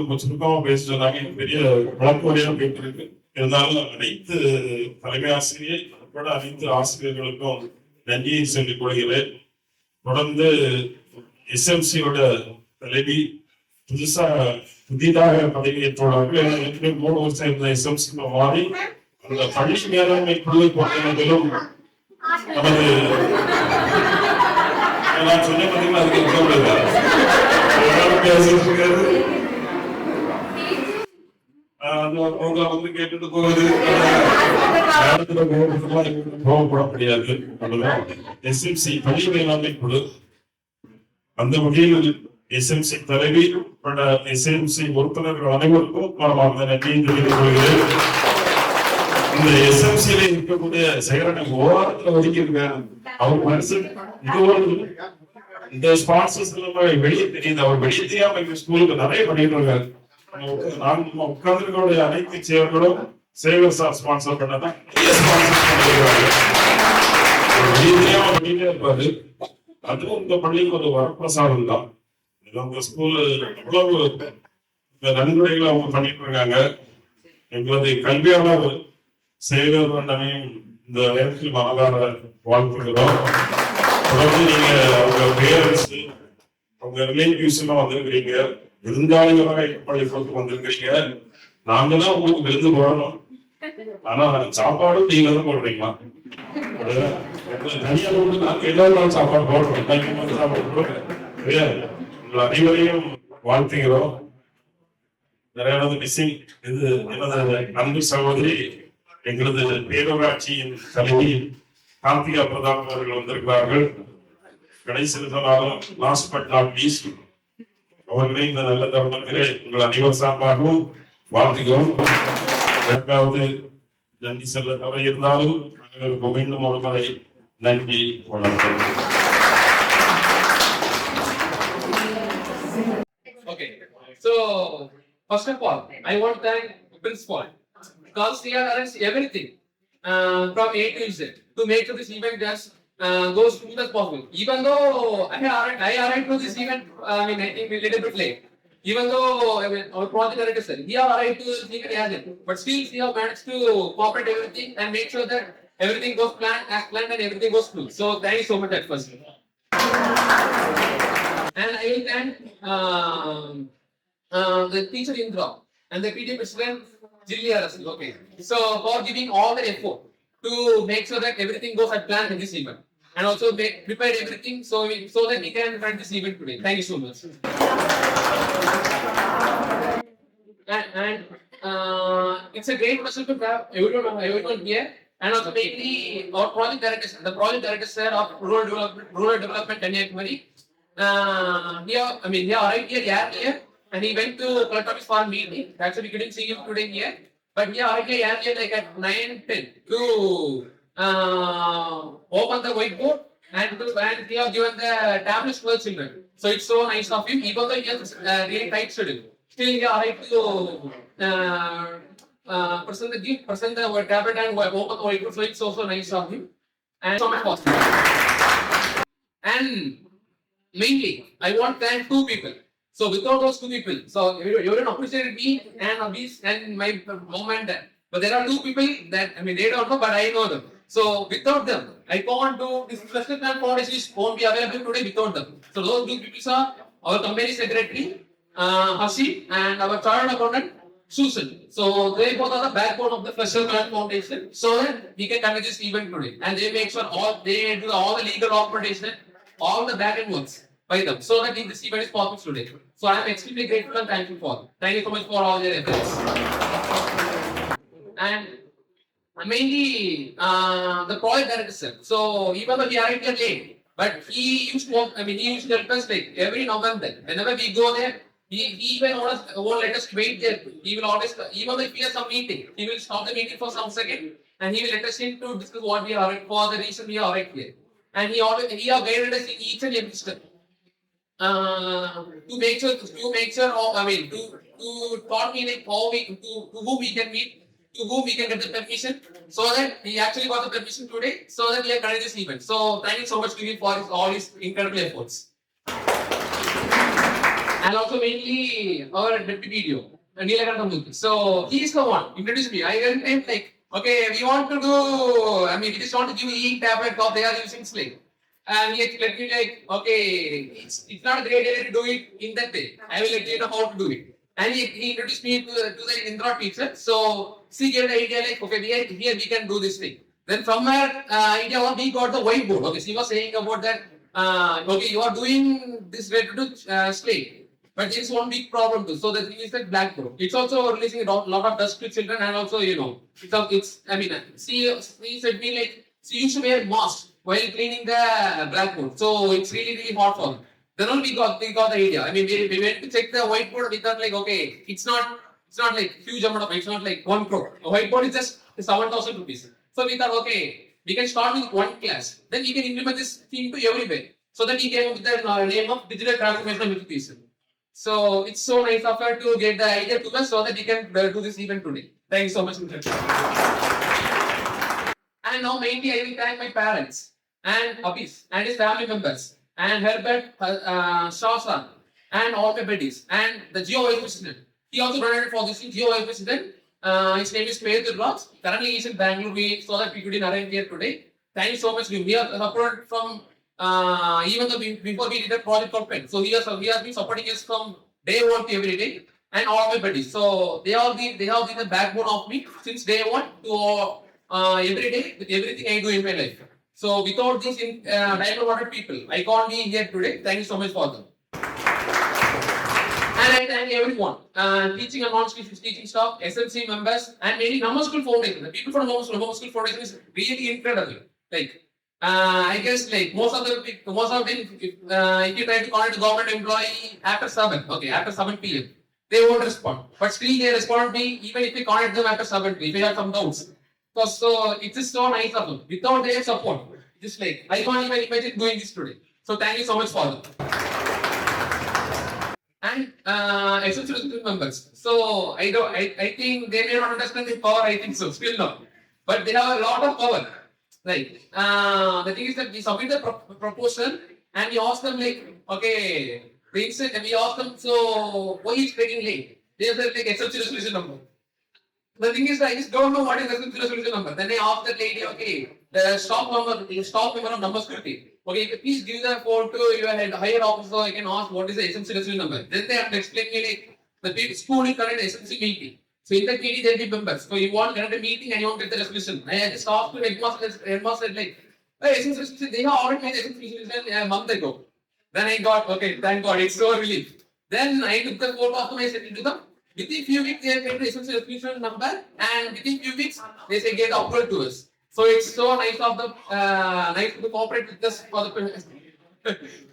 ரொம்ப சுருக்கமா பேச சொன்னாங்க. பெரிய விளக்குவரையா போயிட்டு இருக்கு. இருந்தாலும் அனைத்து தலைமை ஆசிரியர் உட்பட அனைத்து ஆசிரியர்களுக்கும் நன்றியை சொல்லிக் கொள்கிறேன். தொடர்ந்து எஸ்எம்சியோட தலைவி புதிதாக பதவியேற்றுள்ளார்கள். 3 வருஷம் இருந்த எஸ்எம்சி மாறி அந்த பள்ளி மேலாண்மை குழுவை பொறுத்தவரையிலும் நமது நான் சொன்ன பார்த்தீங்கன்னா அதுக்கு அவங்க வந்து கேட்டுட்டு போகுது போகப்பட முடியாது. எஸ்எம்சி பள்ளி மேலாண்மை குழு அந்த வகையில் எஸ்எம்சி தலைவி எஸ்எம்சி உறுப்பினர்கள் அனைவருக்கும் மனமார்ந்த நன்றியை தெரிவித்துக் கொள்கிறேன். இந்த எஸ்எம்சியில இருக்கக்கூடிய செயலனை ஓரத்துல ஒதுக்கியிருக்கேன். அவர் மனசு இந்த ஸ்பான்சர்ஸ் வெளியே தெரியுது. அவர் வெளியே தெரியாம ஸ்கூலுக்கு நிறைய பண்ணிட்டு இருக்காரு. உட்கார்ந்து அனைத்து செயல்களும் சேகர் சார் ஸ்பான்சர் பண்ணதான் வெளியே தெரியாம பண்ணிட்டே இருப்பாரு. அதுவும் இந்த பள்ளிக்கு ஒரு வரப்பிரசாதம் தான். இந்த ஸ்கூலு அவ்வளவு நன்கொடைகளை அவங்க பண்ணிட்டு இருக்காங்க. எங்களது கல்வியாளர் சேகர் மண்டனையும் இந்த நேரத்தில் மனதார வாழ்த்துக்கிறோம். தொடர்ந்து நீங்க உங்க பேரண்ட்ஸ், உங்க ரிலேட்டிவ்ஸ் எல்லாம் வந்திருக்கிறீங்க. விருந்தாளிகளாக பள்ளிக்கூடத்துக்கு வந்திருக்கிறீங்க. நாங்க தான் உங்களுக்கு விருந்து போடணும். ஆனா சாப்பாடும் நீங்க தான் போடுறீங்களா? தனியாக நாங்க எல்லாரும் சாப்பாடு போடுறோம். சாப்பாடு போடுறோம். உங்களை அனைவரையும் வாழ்த்துகிறோம். நிறைய மிஸ்ஸிங் இது எனது அன்பு சகோதரி எங்களது பேரூராட்சியின் தலைவி கார்த்திகா பிரதான் அவர்கள் வந்திருக்கிறார்கள். கடைசி சொன்னாலும் லாஸ்ட் பட் நாட் லீஸ்ட் அவர்களே இந்த நல்ல தருணத்திலே உங்கள் அனைவர் சார்பாகவும் வாழ்த்துகிறோம். இரண்டாவது நன்றி சொல்ல தவறு இருந்தாலும் மீண்டும் ஒரு முறை நன்றி வணக்கம். Okay, so first of all, I want to thank principal because he has arranged everything from A to Z to make sure this event just goes smooth as possible. Even though I arrived to this event, I think a little bit late. Even though our project director said he arrived to this event as it, but still he have managed to cooperate everything and make sure that everything goes as planned and everything goes smooth. So thank you so much at first. And I will thank the teacher Indra and the PD president Jilly Arasu. Okay, so for giving all the effort to make sure that everything goes as planned in this event, and also prepare everything so that we can run this event today. Thank you so much. And it's a great pleasure to have everyone here, and also mainly our project director, the project director sir of rural development Kanyakumari. He arrived here and he went to collector office for a meeting. Actually, we couldn't see him today here, but he arrived here like at 9:10 to open the whiteboard and he has given the tablets to the children. So it's so nice of him, even though he has really tight schedule. Still, he arrived to present the gift, present the tablet and open the whiteboard. So it's also nice of him. and so much possible. And mainly, I want to thank two people. So without those two people, so everyone appreciated me and Abis and my mom and dad. But there are two people that, I mean, they don't know, but I know them. So without them, I can't do this Special Plan Foundation won't be available today without them. So those two people are our company secretary, Hasi, and our chartered accountant, Susan. So they both are the backbone of the Special Plan Foundation, so that we can conduct this event today. And they make sure they do all the legal documentation, all the back end works by them, so that this event is possible today. So I am extremely grateful and thankful for them. Thank you so much for all their efforts. And mainly the project director sir. So even though he arrived here late, but he used to, he used to help us like every November. Whenever we go there, he even won't let us wait there. He will always, even if we have some meeting, he will stop the meeting for some second and he will let us in to discuss what we are for the reason we are right here. And he have guided us in each and every step. To make sure, to taught me like how we, to whom we can meet, to whom we can get the permission, so that he actually got the permission today, so that we are conducting this event. So thank you so much to him for all his incredible efforts. And also mainly our deputy DO, Neelakanta Murthy. So he is the one introduced me. I went and like, okay, we want to do, we just want to give e-tablet because they are using Slate. And he let me like, okay, it's not a great idea to do it in that way. I will let you know how to do it. And he introduced me to the Indra teacher. So she gave the idea like, okay, here we can do this thing. Then from her idea, we got the whiteboard. Okay, she was saying about that. Okay, you are doing this way to do Slate. But there is one big problem too. So the thing is like blackboard. It's also releasing a lot of dust to children, and also she said me like she used to wear mask while cleaning the blackboard. So it's really hard for them. Then only we got the idea. We went to check the whiteboard. We thought like, okay, it's not like huge amount of, it's not like 1 crore. A whiteboard is just 7,000 rupees. So we thought, okay, we can start with one class. Then we can implement this thing to everywhere. So then we came up with the name of Digital Transformation of Education. So it's so nice of her to get the idea to us so that we can do this event today. Thank you so much. And now mainly I will thank my parents and Abis and his family members and Herbert Shawsan and all my buddies and the Geo Vice President. He also donated for this Geo Vice President. His name is Pedro Ross. Currently he is in Bangalore, so that we couldn't arrange here today. Thank you so much. We are supported from even though before we did a project called PEN. So he has been supporting us from day one to every day, and all my buddies. So they have been the backbone of me since day one to every day with everything I do in my life. So without these diamond people, I can't be here today. Thank you so much for them. And I thank everyone, teaching and non-teaching staff, SMC members, and many Number School Foundation. The people from Number School Foundation is really incredible. Like. I guess like most of them, if you try to contact a government employee after 7 p.m., they won't respond. But still they respond me even if we contact them after 7 p.m. if we have some doubts. So it's just so nice of them. Without their support, just like I can't even imagine doing this today. So thank you so much for them. And essential members. So I think they may not understand the power. I think so. Still not. But they have a lot of power. Like, the thing is that we submit the proposal and we ask them like, okay, we ask them, so why is taking late? They said like exception resolution number. The thing is that I just don't know what is exception resolution number. Then I ask that lady, okay, the staff member of Number School team. Okay, please give the phone to your higher officer so I can ask what is the exception resolution number. Then they have to explain me like the school is current SMC meeting. So in that meeting, there will be members. So you want to conduct a meeting and you want to get the resolution. I just asked the headmaster like, hey, they have already made the resolution a month ago. Then I got, okay, thank God, it's so relief. Then I took the phone off and I said to them, within few weeks, they have made the resolution number, and within few weeks, they say get upload to us. So it's so nice of them, nice to cooperate with us for the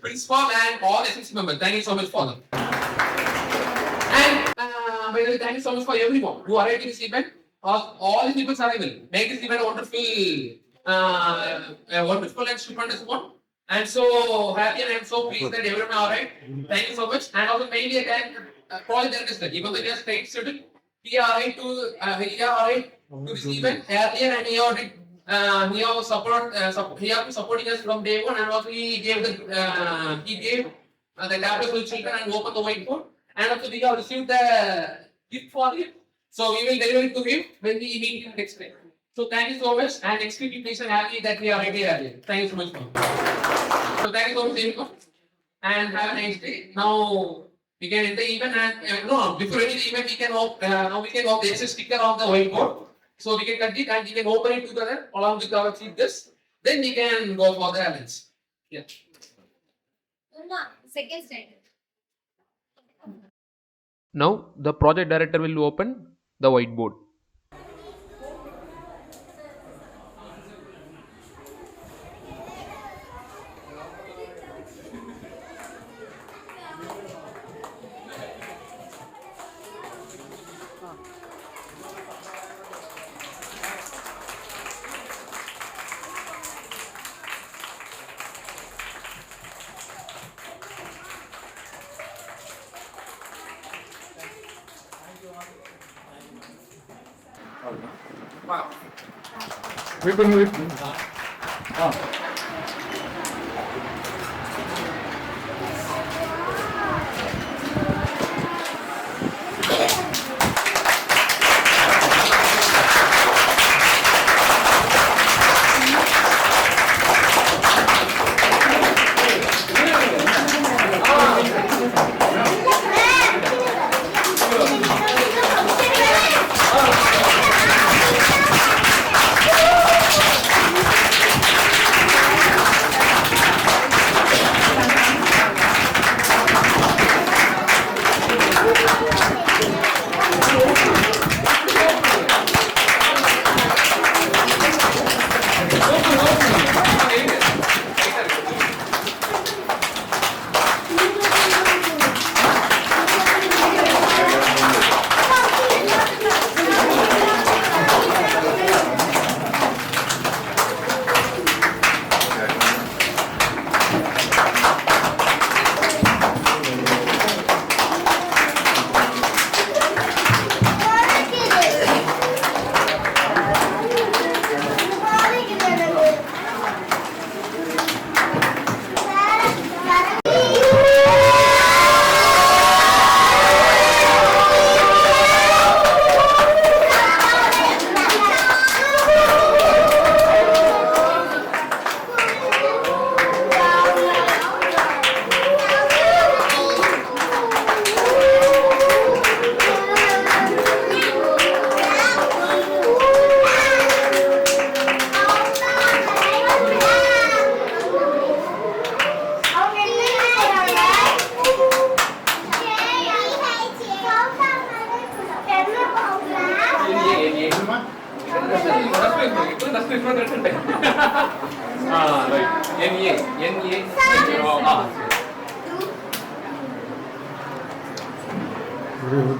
principal and all SMC members. Thank you so much for them. And by the way, thank you so much for everyone who arrived in this event. All these people's arrival make this event wonderful and stupendous one. I'm so happy and I'm so pleased that everyone arrived. Thank you so much. And also mainly again, project director, even though he has state student, he arrived to this event earlier and he already he also he has been supporting us from day one, and also he gave the tablets to the children and opened the whiteboard. And also we have received the gift for him, so we will deliver it to him when we meet him next time. So thank you so much, and extremely pleased and happy that we are ready earlier. Thank you so much. So thank you so much, everyone, and have a nice day. Now we can end the event, and no, before ending the event, we can now we can there is a sticker on the whiteboard. So we can cut it and we can open it together along with our chief guest. Then we can go for the events. Yeah. Second standard. Now the project director will open the whiteboard.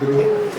Guru.